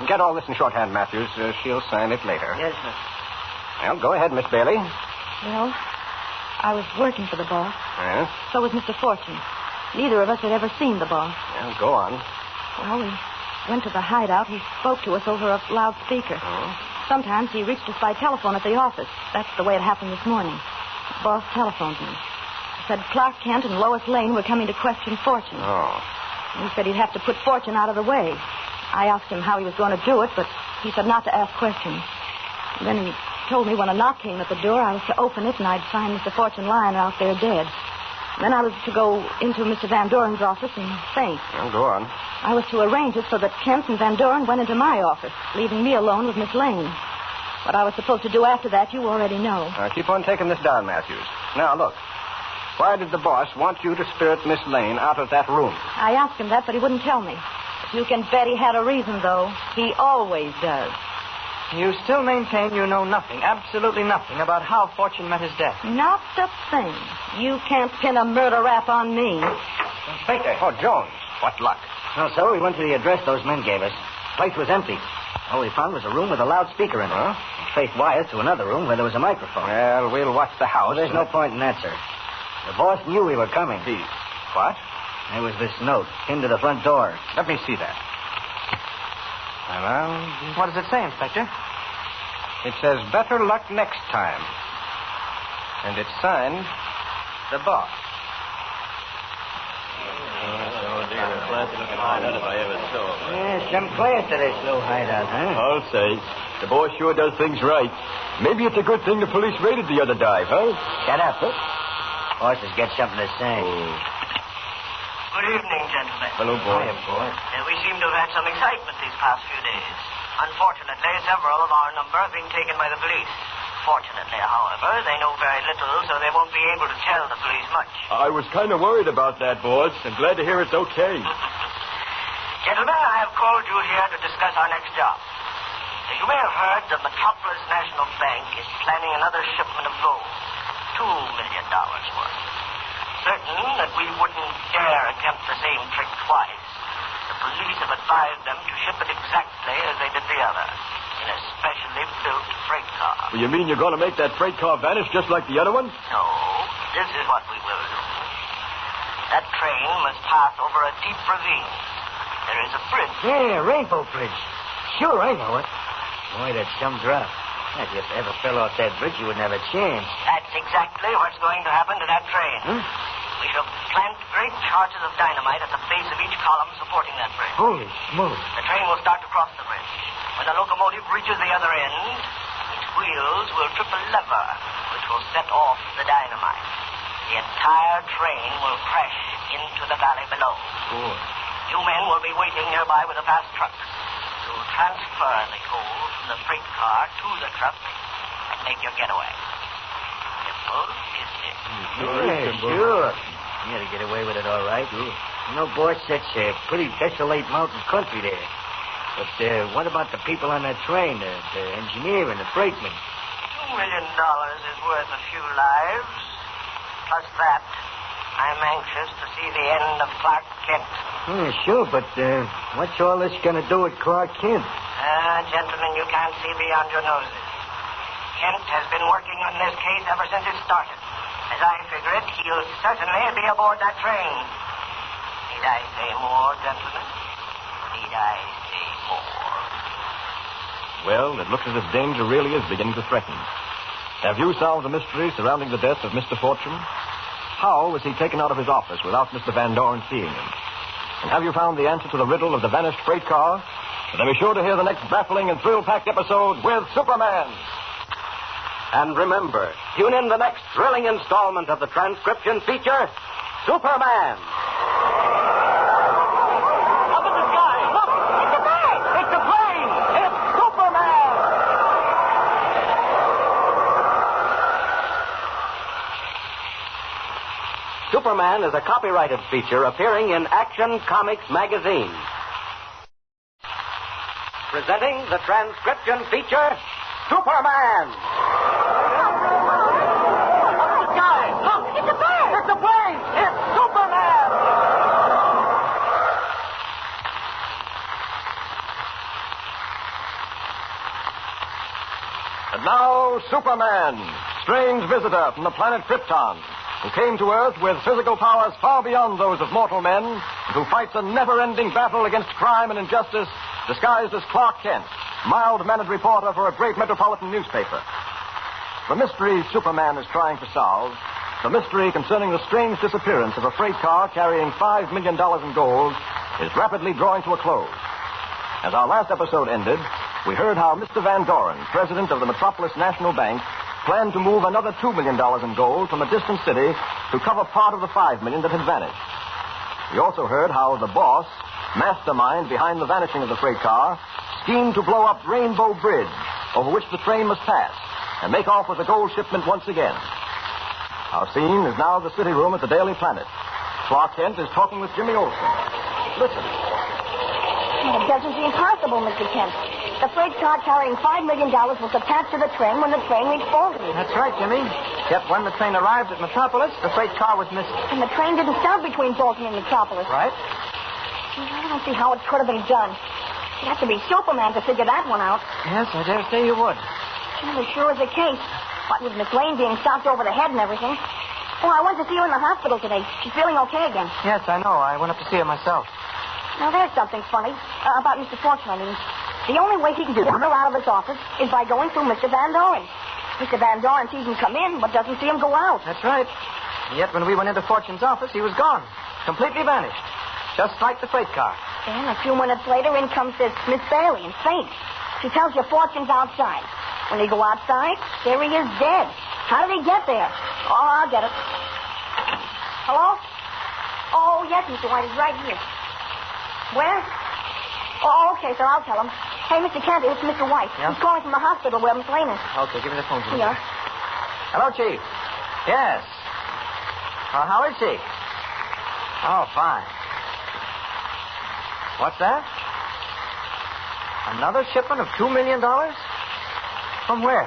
Get all this in shorthand, Matthews. She'll sign it later. Yes, sir. Well, go ahead, Miss Bailey. Well, I was working for the boss. Yes? So was Mr. Fortune. Neither of us had ever seen the boss. Well, go on. Well, we went to the hideout. He spoke to us over a loudspeaker. Oh. Sometimes he reached us by telephone at the office. That's the way it happened this morning. The boss telephoned me. He said Clark Kent and Lois Lane were coming to question Fortune. Oh. He said he'd have to put Fortune out of the way. I asked him how he was going to do it, but he said not to ask questions. And then he told me when a knock came at the door, I was to open it and I'd find Mr. Fortune lying out there dead. Then I was to go into Mr. Van Doren's office and faint. Well, go on. I was to arrange it so that Kent and Van Doren went into my office, leaving me alone with Miss Lane. What I was supposed to do after that, you already know. Keep on taking this down, Matthews. Now, look. Why did the boss want you to spirit Miss Lane out of that room? I asked him that, but he wouldn't tell me. You can bet he had a reason, though. He always does. You still maintain you know nothing, absolutely nothing, about how Fortune met his death. Not a thing. You can't pin a murder rap on me. Inspector. Oh, Jones. What luck. Well, sir, we went to the address those men gave us. The place was empty. All we found was a room with a loudspeaker in it. Huh? Traced wires to another room where there was a microphone. Well, we'll watch the house. Well, there's no point in that, sir. The boss knew we were coming. What? There was this note pinned to the front door. Let me see that. Well, What does it say, Inspector? it says better luck next time. And it's signed the boss. Yeah, some class to this little hideout, huh? I'll say. The boss sure does things right. Maybe it's a good thing the police raided the other dive, huh? Shut up. Horses get something to say. Good evening, gentlemen. Hello, boy. We seem to have had some excitement these past few days. Unfortunately, several of our number have been taken by the police. Fortunately, however, they know very little, so they won't be able to tell the police much. I was kind of worried about that, boss. I'm glad to hear it's okay. Gentlemen, I have called you here to discuss our next job. You may have heard the Metropolis National Bank is planning another shipment of gold. $2 million worth. Certain that we wouldn't dare attempt the same trick twice, the police have advised them to ship it exactly as they did the other, in a specially built freight car. Well, you mean you're going to make that freight car vanish just like the other one? No, this is what we will do. That train must pass over a deep ravine. There is a bridge. Yeah, Rainbow Bridge. Sure, I know it. Boy, that's some drop. If you ever fell off that bridge, you wouldn't have a chance. That's exactly what's going to happen to that train. Huh? We shall plant great charges of dynamite at the base of each column supporting that bridge. Holy smoke. The train will start to cross the bridge. When the locomotive reaches the other end, its wheels will trip a lever, which will set off the dynamite. The entire train will crash into the valley below. Boy. You men will be waiting nearby with a fast truck. You'll transfer the gold from the freight car to the truck and make your getaway. Simple, isn't it? Yeah, sure. You gotta get away with it all right. You know, boss, that's a pretty desolate mountain country there. But what about the people on that train, the engineer and the brakeman? $2 million is worth a few lives. Plus that, I'm anxious to see the end of Clark Kent. Sure, but what's all this gonna do with Clark Kent? Gentlemen, you can't see beyond your noses. Kent has been working on this case ever since it started. As I figure it, he'll certainly be aboard that train. Need I say more, gentlemen? Need I say more? Well, it looks as if danger really is beginning to threaten. Have you solved the mystery surrounding the death of Mr. Fortune? How was he taken out of his office without Mr. Van Doren seeing him? And have you found the answer to the riddle of the vanished freight car? Then be sure to hear the next baffling and thrill-packed episode with Superman. And remember, tune in the next thrilling installment of the transcription feature, Superman. Up in the sky! Look! It's a bird! It's a plane! It's Superman! Superman is a copyrighted feature appearing in Action Comics magazine. Presenting the transcription feature, Superman. Look! It's a bird! It's a plane! It's Superman! And now, Superman, strange visitor from the planet Krypton, who came to Earth with physical powers far beyond those of mortal men, and who fights a never-ending battle against crime and injustice, disguised as Clark Kent, mild-mannered reporter for a great metropolitan newspaper. The mystery Superman is trying to solve, the mystery concerning the strange disappearance of a freight car carrying $5 million in gold, is rapidly drawing to a close. As our last episode ended, we heard how Mr. Van Doren, president of the Metropolis National Bank, planned to move another $2 million in gold from a distant city to cover part of the $5 million that had vanished. We also heard how the boss, mastermind behind the vanishing of the freight car, schemed to blow up Rainbow Bridge, over which the train must pass, and make off with the gold shipment once again. Our scene is now the city room at the Daily Planet. Clark Kent is talking with Jimmy Olsen. Listen. Well, it doesn't seem possible, Mr. Kent. The freight car carrying $5 million was attached to the train when the train reached Bolton. That's right, Jimmy. Yet when the train arrived at Metropolis, the freight car was missing. And the train didn't stop between Bolton and Metropolis. Right? I don't see how it could have been done. You'd have to be Superman to figure that one out. Yes, I dare say you would. Well, as sure as the case. What with Miss Lane being stopped over the head and everything. Oh, I went to see her in the hospital today. She's feeling okay again. Yes, I know. I went up to see her myself. Now, there's something funny about Mr. Fortune, I mean. The only way he can get her out of his office is by going through Mr. Van Doren. Mr. Van Doren sees him come in, but doesn't see him go out. That's right. And yet, when we went into Fortune's office, he was gone. Completely vanished. Just like the freight car. Then, a few minutes later, in comes this Miss Bailey and faints. She tells you Fortune's outside. When they go outside, there he is dead. How did he get there? Oh, I'll get it. Hello? Oh, yes, Mr. White, he's right here. Where? Oh, okay, sir, I'll tell him. Hey, Mr. Canty, it's Mr. White. Yeah? He's calling from the hospital where Miss Lane is. Okay, give me the phone, Jimmy. Here. Hello, Chief. Yes. How is she? Oh, fine. What's that? Another shipment of $2 million? From where?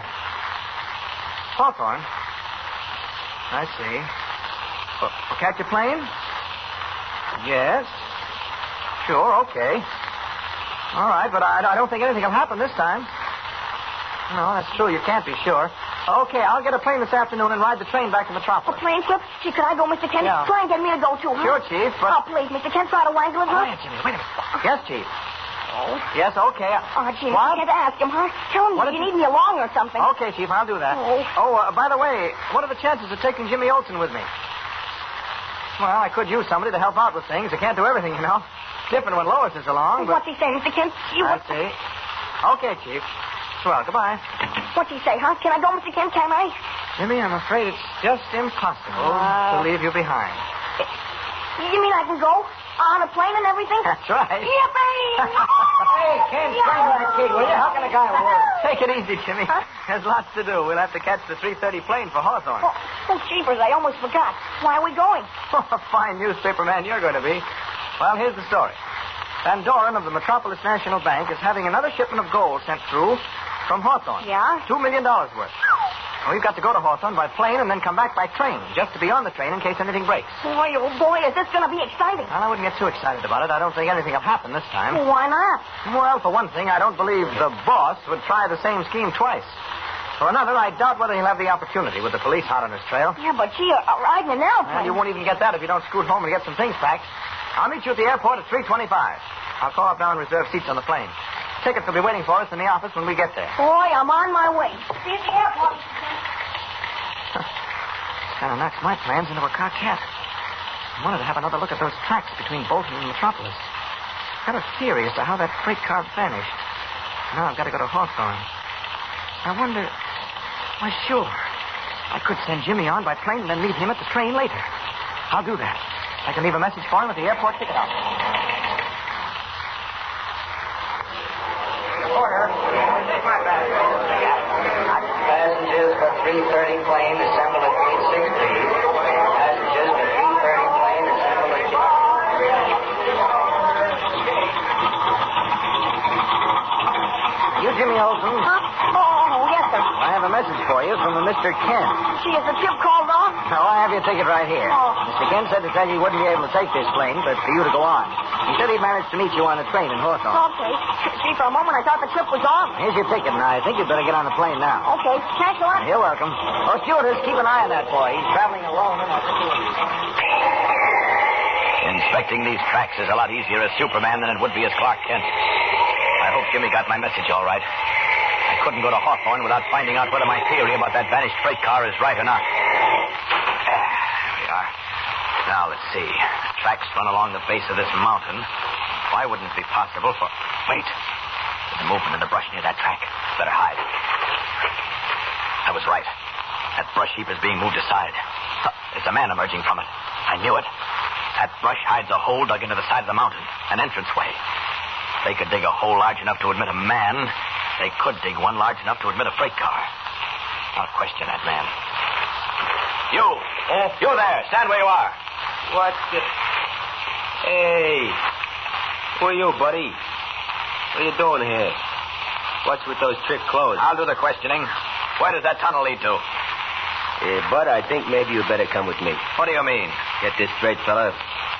Hawthorne. I see. Catch a plane? Yes. Sure, okay. All right, but I don't think anything will happen this time. No, that's true. You can't be sure. Okay, I'll get a plane this afternoon and ride the train back to A Metropolis. plane trip? Gee, could I go, Mr. Kent? Yeah. Try and get me to go, too, huh? Sure, Chief, but... Oh, please, Mr. Kent, try to wangle it, huh? Wait, Jimmy, wait a minute. Yes, Chief. Oh. Yes, okay. Oh, gee, What? Mr. Kent, ask him, huh? Tell him What you is need me along or something. Okay, Chief, I'll do that. Oh. By the way, what are the chances of taking Jimmy Olsen with me? Well, I could use somebody to help out with things. I can't do everything, you know. Different when Lois is along, but... What's he say, Mr. Kent? I see. Okay, Chief. Well, goodbye. What's he say, huh? Can I go, Mr. Kent? Can I? Jimmy, I'm afraid it's just impossible to leave you behind. You mean I can go? On a plane and everything? That's right. Yippee! Hey, Ken, strangle that kid, will you? How can a guy work? Take it easy, Jimmy. Huh? There's lots to do. We'll have to catch the 3:30 plane for Hawthorne. Oh, jeepers, I almost forgot. Why are we going? A fine newspaper man you're going to be. Well, here's the story. Van Doren of the Metropolis National Bank is having another shipment of gold sent through from Hawthorne. Yeah? $2 million worth. And we've got to go to Hawthorne by plane and then come back by train, just to be on the train in case anything breaks. Boy, oh boy, is this going to be exciting. Well, I wouldn't get too excited about it. I don't think anything will happen this time. Why not? Well, for one thing, I don't believe the boss would try the same scheme twice. For another, I doubt whether he'll have the opportunity with the police hot on his trail. Yeah, but gee, riding an airplane. And you won't even get that if you don't scoot home and get some things packed. I'll meet you at the airport at 3:25. I'll call up now and reserve seats on the plane. Tickets will be waiting for us in the office when we get there. Boy, I'm on my way. See you at the airport, Mr. Kent. Kind of knocks my plans into a cocked. I wanted to have another look at those tracks between Bolton and Metropolis. Got a theory as to how that freight car vanished. Now I've got to go to Hawthorne. I wonder... Why, sure. I could send Jimmy on by plane and then meet him at the train later. I'll do that. I can leave a message for him at the airport ticket office. Reporter, take my bag. Passengers for 3:30 plane assemble at gate 6, please. Passengers for 3:30 plane assemble at gate... You Jimmy Olsen? Huh? Oh, yes, sir. I have a message for you from a Mr. Kent. Gee, is the trip called off? No, I have your ticket right here. Oh. Mr. Kent said to tell you he wouldn't be able to take this plane, but for you to go on. He said he'd managed to meet you on the train in Hawthorne. Okay. Gee, for a moment I thought the trip was off. Here's your ticket, and I think you'd better get on the plane now. Okay. Thanks a lot. You're welcome. Oh, stewardess, keep an eye on that boy. He's traveling alone, and I'll put you in. Inspecting these tracks is a lot easier as Superman than it would be as Clark Kent. I hope Jimmy got my message all right. I couldn't go to Hawthorne without finding out whether my theory about that vanished freight car is right or not. There we are. Now, let's see. The tracks run along the base of this mountain. Why wouldn't it be possible for... Wait. There's a movement in the brush near that track. Better hide. I was right. That brush heap is being moved aside. There's a man emerging from it. I knew it. That brush hides a hole dug into the side of the mountain. An entranceway. They could dig a hole large enough to admit a man. They could dig one large enough to admit a freight car. I'll question that man. You! You there! Stand where you are! What the... Hey! Who are you, buddy? What are you doing here? What's with those trick clothes? I'll do the questioning. Where does that tunnel lead to? Bud, I think maybe you better come with me. What do you mean? Get this straight, fella.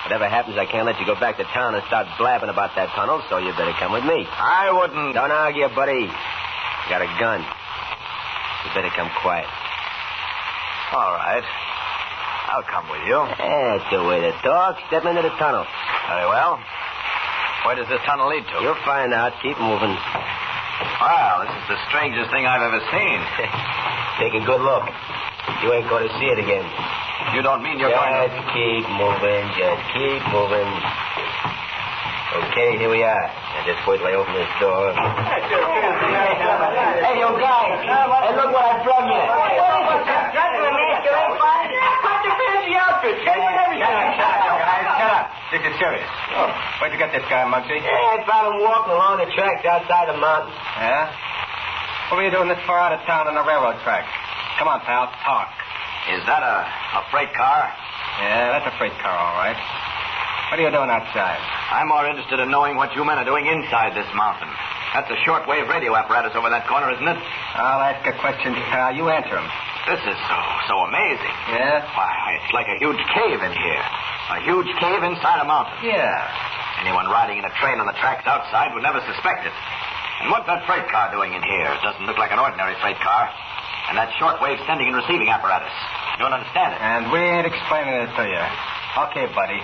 Whatever happens, I can't let you go back to town and start blabbing about that tunnel, so you better come with me. I wouldn't. Don't argue, buddy. You got a gun. You better come quiet. All right. I'll come with you. That's the way to talk. Step into the tunnel. Very well. Where does this tunnel lead to? You'll find out. Keep moving. Wow, this is the strangest thing I've ever seen. Take a good look. You ain't going to see it again. You don't mean you're going to... Just keep moving. Just keep moving. Okay, here we are. Now just wait till I open this door. Hey, you guys. Hey, look what I brought you. Shut up. This is serious. Where'd you get this guy, Muggsy? I found him walking along the tracks outside the mountain. Yeah? What were you doing this far out of town on the railroad tracks? Come on, pal, talk. Is that a freight car? Yeah, that's a freight car, all right. What are you doing outside? I'm more interested in knowing what you men are doing inside this mountain. That's a shortwave radio apparatus over that corner, isn't it? I'll ask a question, pal. You answer him. This is so amazing. Yeah? Why, it's like a huge cave in here. A huge cave inside a mountain. Yeah. Anyone riding in a train on the tracks outside would never suspect it. And what's that freight car doing in here? It doesn't look like an ordinary freight car. And that shortwave sending and receiving apparatus. You don't understand it. And we ain't explaining it to you. Okay, buddy.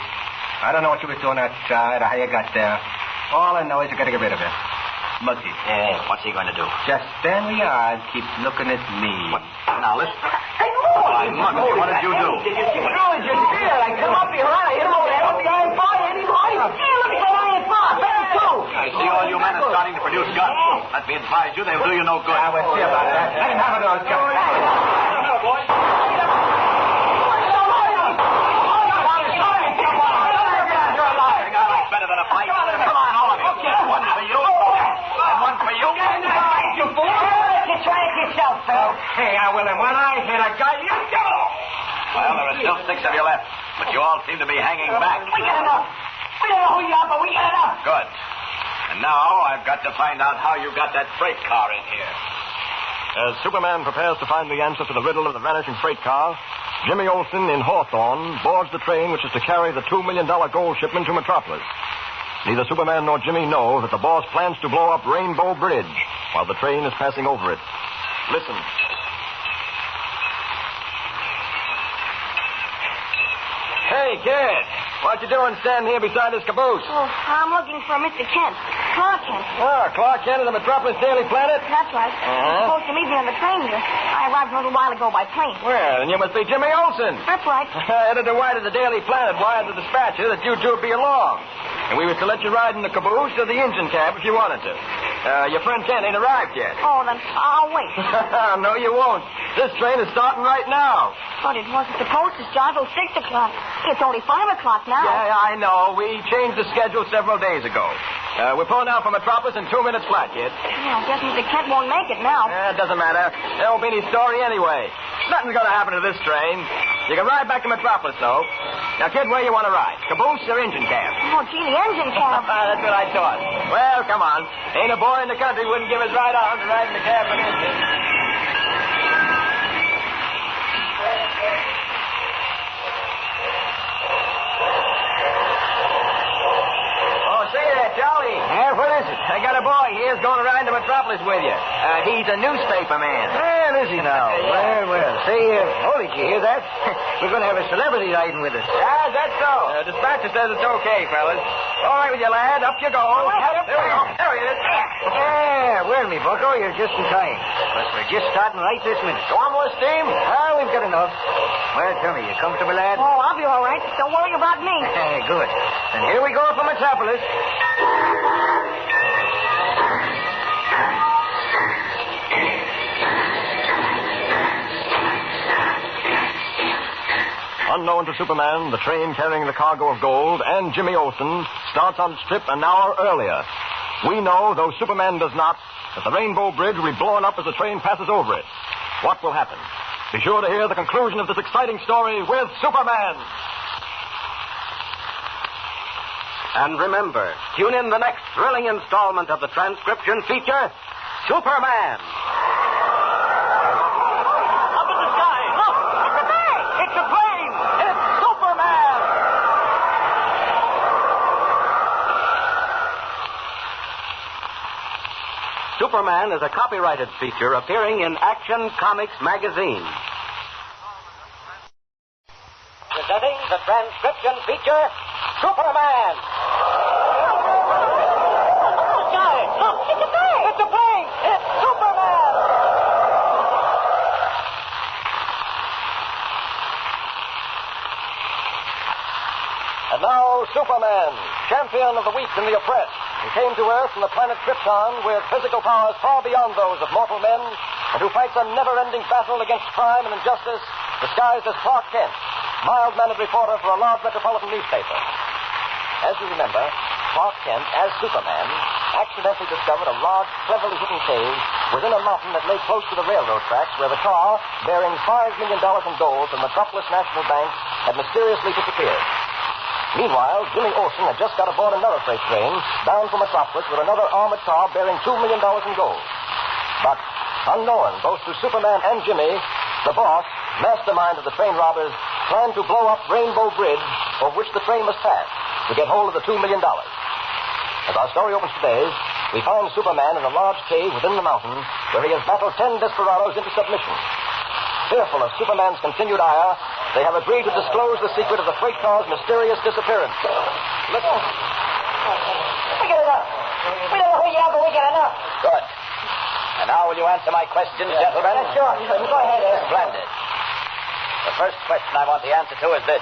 I don't know what you was doing outside or how you got there. All I know is you got to get rid of it. Muggsy. Yeah, what's he going to do? Just stand where you are and keep looking at me. What? Now, listen. Hey, why, Muggsy, what did you do? Did you see it? Just did. I come up behind. I hit him over the head with the iron bar. And he's lying. Hey, look at that iron bar. Better too. I see all you men are starting to produce guns. Let me advise you, they'll do you no good. We'll see about that. Let him have it on, Joe. No, boy. Better than a fight. Come on, all of you. One for you, and one for you. You fool! You try it yourself, Phil. Okay, I will. And when I hit a guy, you go. Well, there are still 6 of you left, but you all seem to be hanging back. We got enough. We don't know who you are, but we got enough. Good. And now I've got to find out how you got that freight car in here. As Superman prepares to find the answer to the riddle of the vanishing freight car, Jimmy Olsen in Hawthorne boards the train which is to carry the $2 million gold shipment to Metropolis. Neither Superman nor Jimmy know that the boss plans to blow up Rainbow Bridge while the train is passing over it. Listen. Hey, kid. What you doing standing here beside this caboose? Oh, I'm looking for Mr. Kent. Clark Kent. Oh, Clark Kent of the Metropolis Daily Planet? That's right. He's supposed to meet me on the train here. I arrived a little while ago by plane. Well, then you must be Jimmy Olsen. That's right. Editor White of the Daily Planet wired the dispatcher that you two would be along. And we was to let you ride in the caboose or the engine cab if you wanted to. Your friend Kent ain't arrived yet. Oh, then I'll wait. No, you won't. This train is starting right now. But it wasn't supposed to start till 6 o'clock. It's only 5 o'clock now. Yeah, I know. We changed the schedule several days ago. We're pulling out from Metropolis in 2 minutes flat, kid. Yeah, I guess Mr. Kent won't make it now. It doesn't matter. There won't be any story anyway. Nothing's going to happen to this train. You can ride back to Metropolis, though. Now, kid, where you want to ride? Caboose or engine cab? Oh, gee, the engine cab. That's what I thought. Well, come on. Ain't a boy in the country wouldn't give his right arm to ride in the cab of an engine. Say there, Charlie. Yeah, what is it? I got a boy here's going to ride to Metropolis with you. He's a newspaper man. Well, is he now? Well. Say, did you hear that? We're going to have a celebrity riding with us. Yeah, that's so. Dispatcher says it's okay, fellas. All right with you, lad. Up you go. There we go. There he is. Yeah, well, me bucko, you're just in time. But we're just starting right this minute. Go on, more steam? We've got enough. Well, tell me, you comfortable, lad? Oh, I'll be all right. Don't worry about me. Good. Then here we go for Metropolis. Unknown to Superman, the train carrying the cargo of gold and Jimmy Olsen starts on its trip an hour earlier. We know, though Superman does not, that the Rainbow Bridge will be blown up as the train passes over it. What will happen? Be sure to hear the conclusion of this exciting story with Superman. And remember, tune in the next thrilling installment of the transcription feature, Superman. Up in the sky! Look! It's a plane! It's a plane! It's Superman! Superman is a copyrighted feature appearing in Action Comics magazine. the transcription feature, Superman. Guys, look, it's a plane. It's a plane. It's Superman. And now, Superman, champion of the weak and the oppressed, who came to Earth from the planet Krypton with physical powers far beyond those of mortal men, and who fights a never-ending battle against crime and injustice, disguised as Clark Kent, mild-mannered reporter for a large metropolitan newspaper. As you remember, Clark Kent, as Superman, accidentally discovered a large, cleverly hidden cave within a mountain that lay close to the railroad tracks where the car, bearing $5 million in gold from Metropolis National Bank, had mysteriously disappeared. Meanwhile, Jimmy Olsen had just got aboard another freight train bound for Metropolis with another armored car bearing $2 million in gold. But, unknown both to Superman and Jimmy, the boss, mastermind of the train robbers, planned to blow up Rainbow Bridge, over which the train must pass, to get hold of the $2 million. As our story opens today, we find Superman in a large cave within the mountain where he has battled 10 desperados into submission. Fearful of Superman's continued ire, they have agreed to disclose the secret of the freight car's mysterious disappearance. Listen. We get enough. We don't know who you are, but we get enough. Good. And now will you answer my questions, gentlemen? Sure. Go ahead, Ed. Splendid. The first question I want the answer to is this.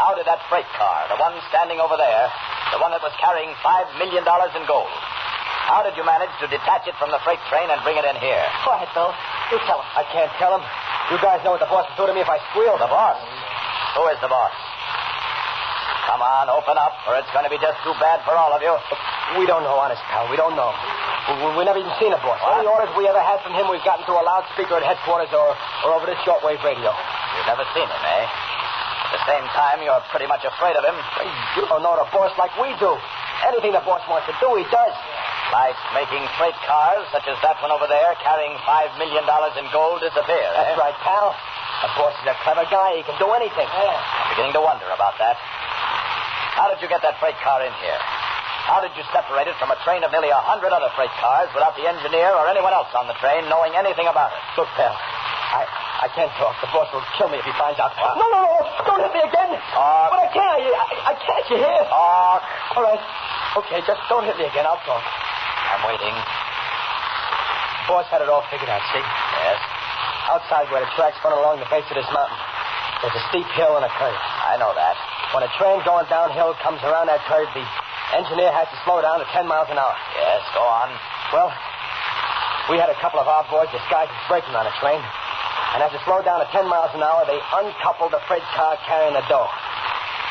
How did that freight car, the one standing over there, the one that was carrying $5 million in gold, how did you manage to detach it from the freight train and bring it in here? Go ahead, Bill. You tell him. I can't tell him. You guys know what the boss would do to me if I squealed. The boss? Who is the boss? Come on, open up, or it's going to be just too bad for all of you. We don't know, honest pal. We don't know. We never even seen a boss. What? Any orders we ever had from him, we've gotten through a loudspeaker at headquarters or over this shortwave radio. You've never seen him, eh? At the same time, you're pretty much afraid of him. You don't know the boss like we do. Anything the boss wants to do, he does. Like making freight cars, such as that one over there, carrying $5 million in gold disappear, That's right, pal. The boss is a clever guy. He can do anything. I'm beginning to wonder about that. How did you get that freight car in here? How did you separate it from a train of nearly 100 other freight cars without the engineer or anyone else on the train knowing anything about it? Look, pal, I can't talk. The boss will kill me if he finds out. What? No. Don't hit me again. But I can't. I can't. You hear? Talk. All right. Okay, just don't hit me again. I'll talk. I'm waiting. The boss had it all figured out, see? Yes? Outside where the tracks run along the base of this mountain, there's a steep hill and a curve. I know that. When a train going downhill comes around that curve, the engineer has to slow down to 10 miles an hour. Yes, go on. Well, we had a couple of our boys disguised as brakemen on a train. And as it slowed down to 10 miles an hour, they uncoupled the freight car carrying the dough.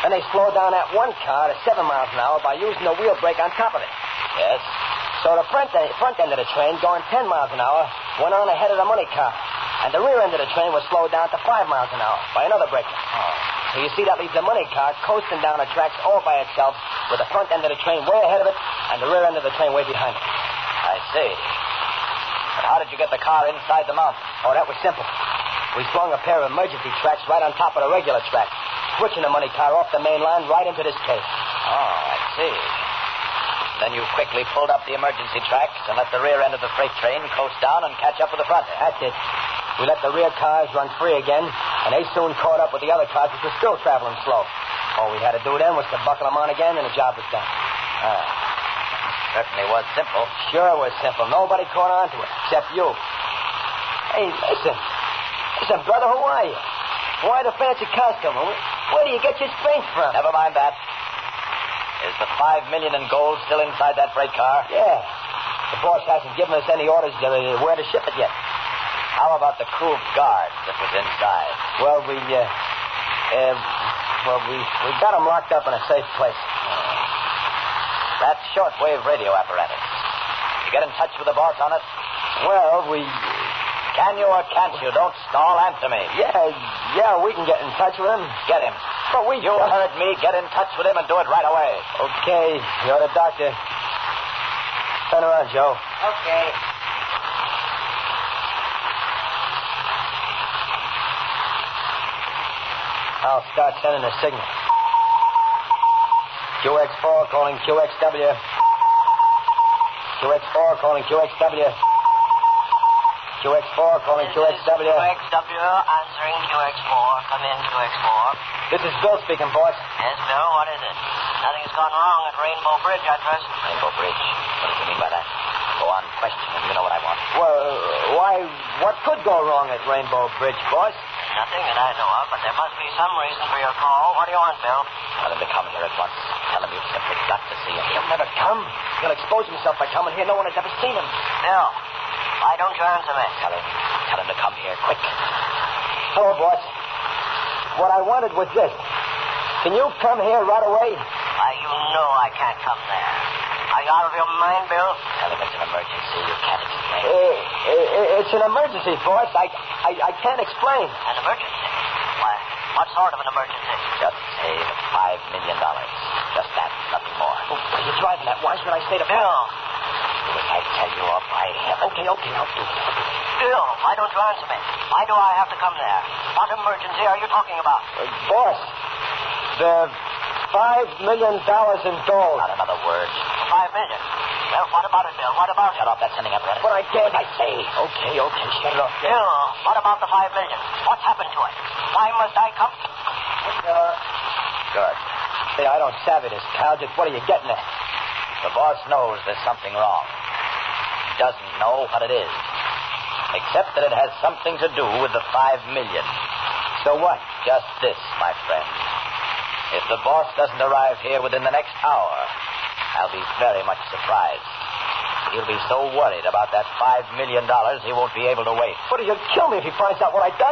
Then they slowed down that one car to 7 miles an hour by using the wheel brake on top of it. Yes? So the front end of the train, going 10 miles an hour, went on ahead of the money car. And the rear end of the train was slowed down to 5 miles an hour by another brakeman. Oh. So you see, that leaves the money car coasting down the tracks all by itself with the front end of the train way ahead of it and the rear end of the train way behind it. I see. But how did you get the car inside the mountain? Oh, that was simple. We flung a pair of emergency tracks right on top of the regular tracks, switching the money car off the main line right into this cave. Oh, I see. Then you quickly pulled up the emergency tracks and let the rear end of the freight train coast down and catch up with the front end. That's it. We let the rear cars run free again, and they soon caught up with the other cars, which were still traveling slow. All we had to do then was to buckle them on again, and the job was done. Certainly was simple. Sure it was simple. Nobody caught on to it, except you. Hey, listen. Listen, brother, who are you? Why the fancy costume? Where do you get your strength from? Never mind that. Is the $5 million in gold still inside that freight car? Yeah. The boss hasn't given us any orders where to ship it yet. How about the crew of guards that was inside? Well, we got them locked up in a safe place. That shortwave radio apparatus. You get in touch with the boss on it? Well, we... Can you or can't you? Don't stall. Answer me. Yeah, we can get in touch with him. Get him. But we... You heard me. Get in touch with him and do it right away. Okay. You're the doctor. Turn around, Joe. Okay. I'll start sending a signal. QX4 calling QXW. QX4 calling QXW. QX4 calling QXW. QXW answering Entering QX4. Come in, QX4. This is Bill speaking, boss. Yes, Bill, what is it? Nothing has gone wrong at Rainbow Bridge, I trust. Rainbow Bridge. What do you mean by that? Go on, question him. You know what I want. Well, why, what could go wrong at Rainbow Bridge, boss? Nothing that I know of, but there must be some reason for your call. What do you want, Bill? Tell him to come here at once. Tell him you've simply got to see him. He'll never come. He'll expose himself by coming here. No one has ever seen him. Bill, why don't you answer me? Tell him to come here, quick. Hello, boss. What I wanted was this. Can you come here right away? Why, you know I can't come there. Are you out of your mind, Bill? Tell him it's an emergency. You can't explain. It's an emergency, boss. I can't explain. An emergency? Why, what sort of an emergency? Just save $5 million. Just that, nothing more. Oh, where are you driving at? Why should I stay to Bill. Do as I tell you, or by heaven. Okay, I'll do it. Bill, why don't you answer me? Why do I have to come there? What emergency are you talking about? Boss, the $5 million in gold. Not another word. $5 million? Well, what about it, Bill? What about it? Shut off that sending apparatus. But I can't. I say. Okay, shut it off. Bill, what about the $5 million? What's happened to it? Why must I come? Good. Say, I don't savvy this, Cal. Just what are you getting at? The boss knows there's something wrong. He doesn't know what it is. Except that it has something to do with the $5 million. So what? Just this, my friend. If the boss doesn't arrive here within the next hour, I'll be very much surprised. He'll be so worried about that $5 million he won't be able to wait. What, he'll kill me if he finds out what I've done?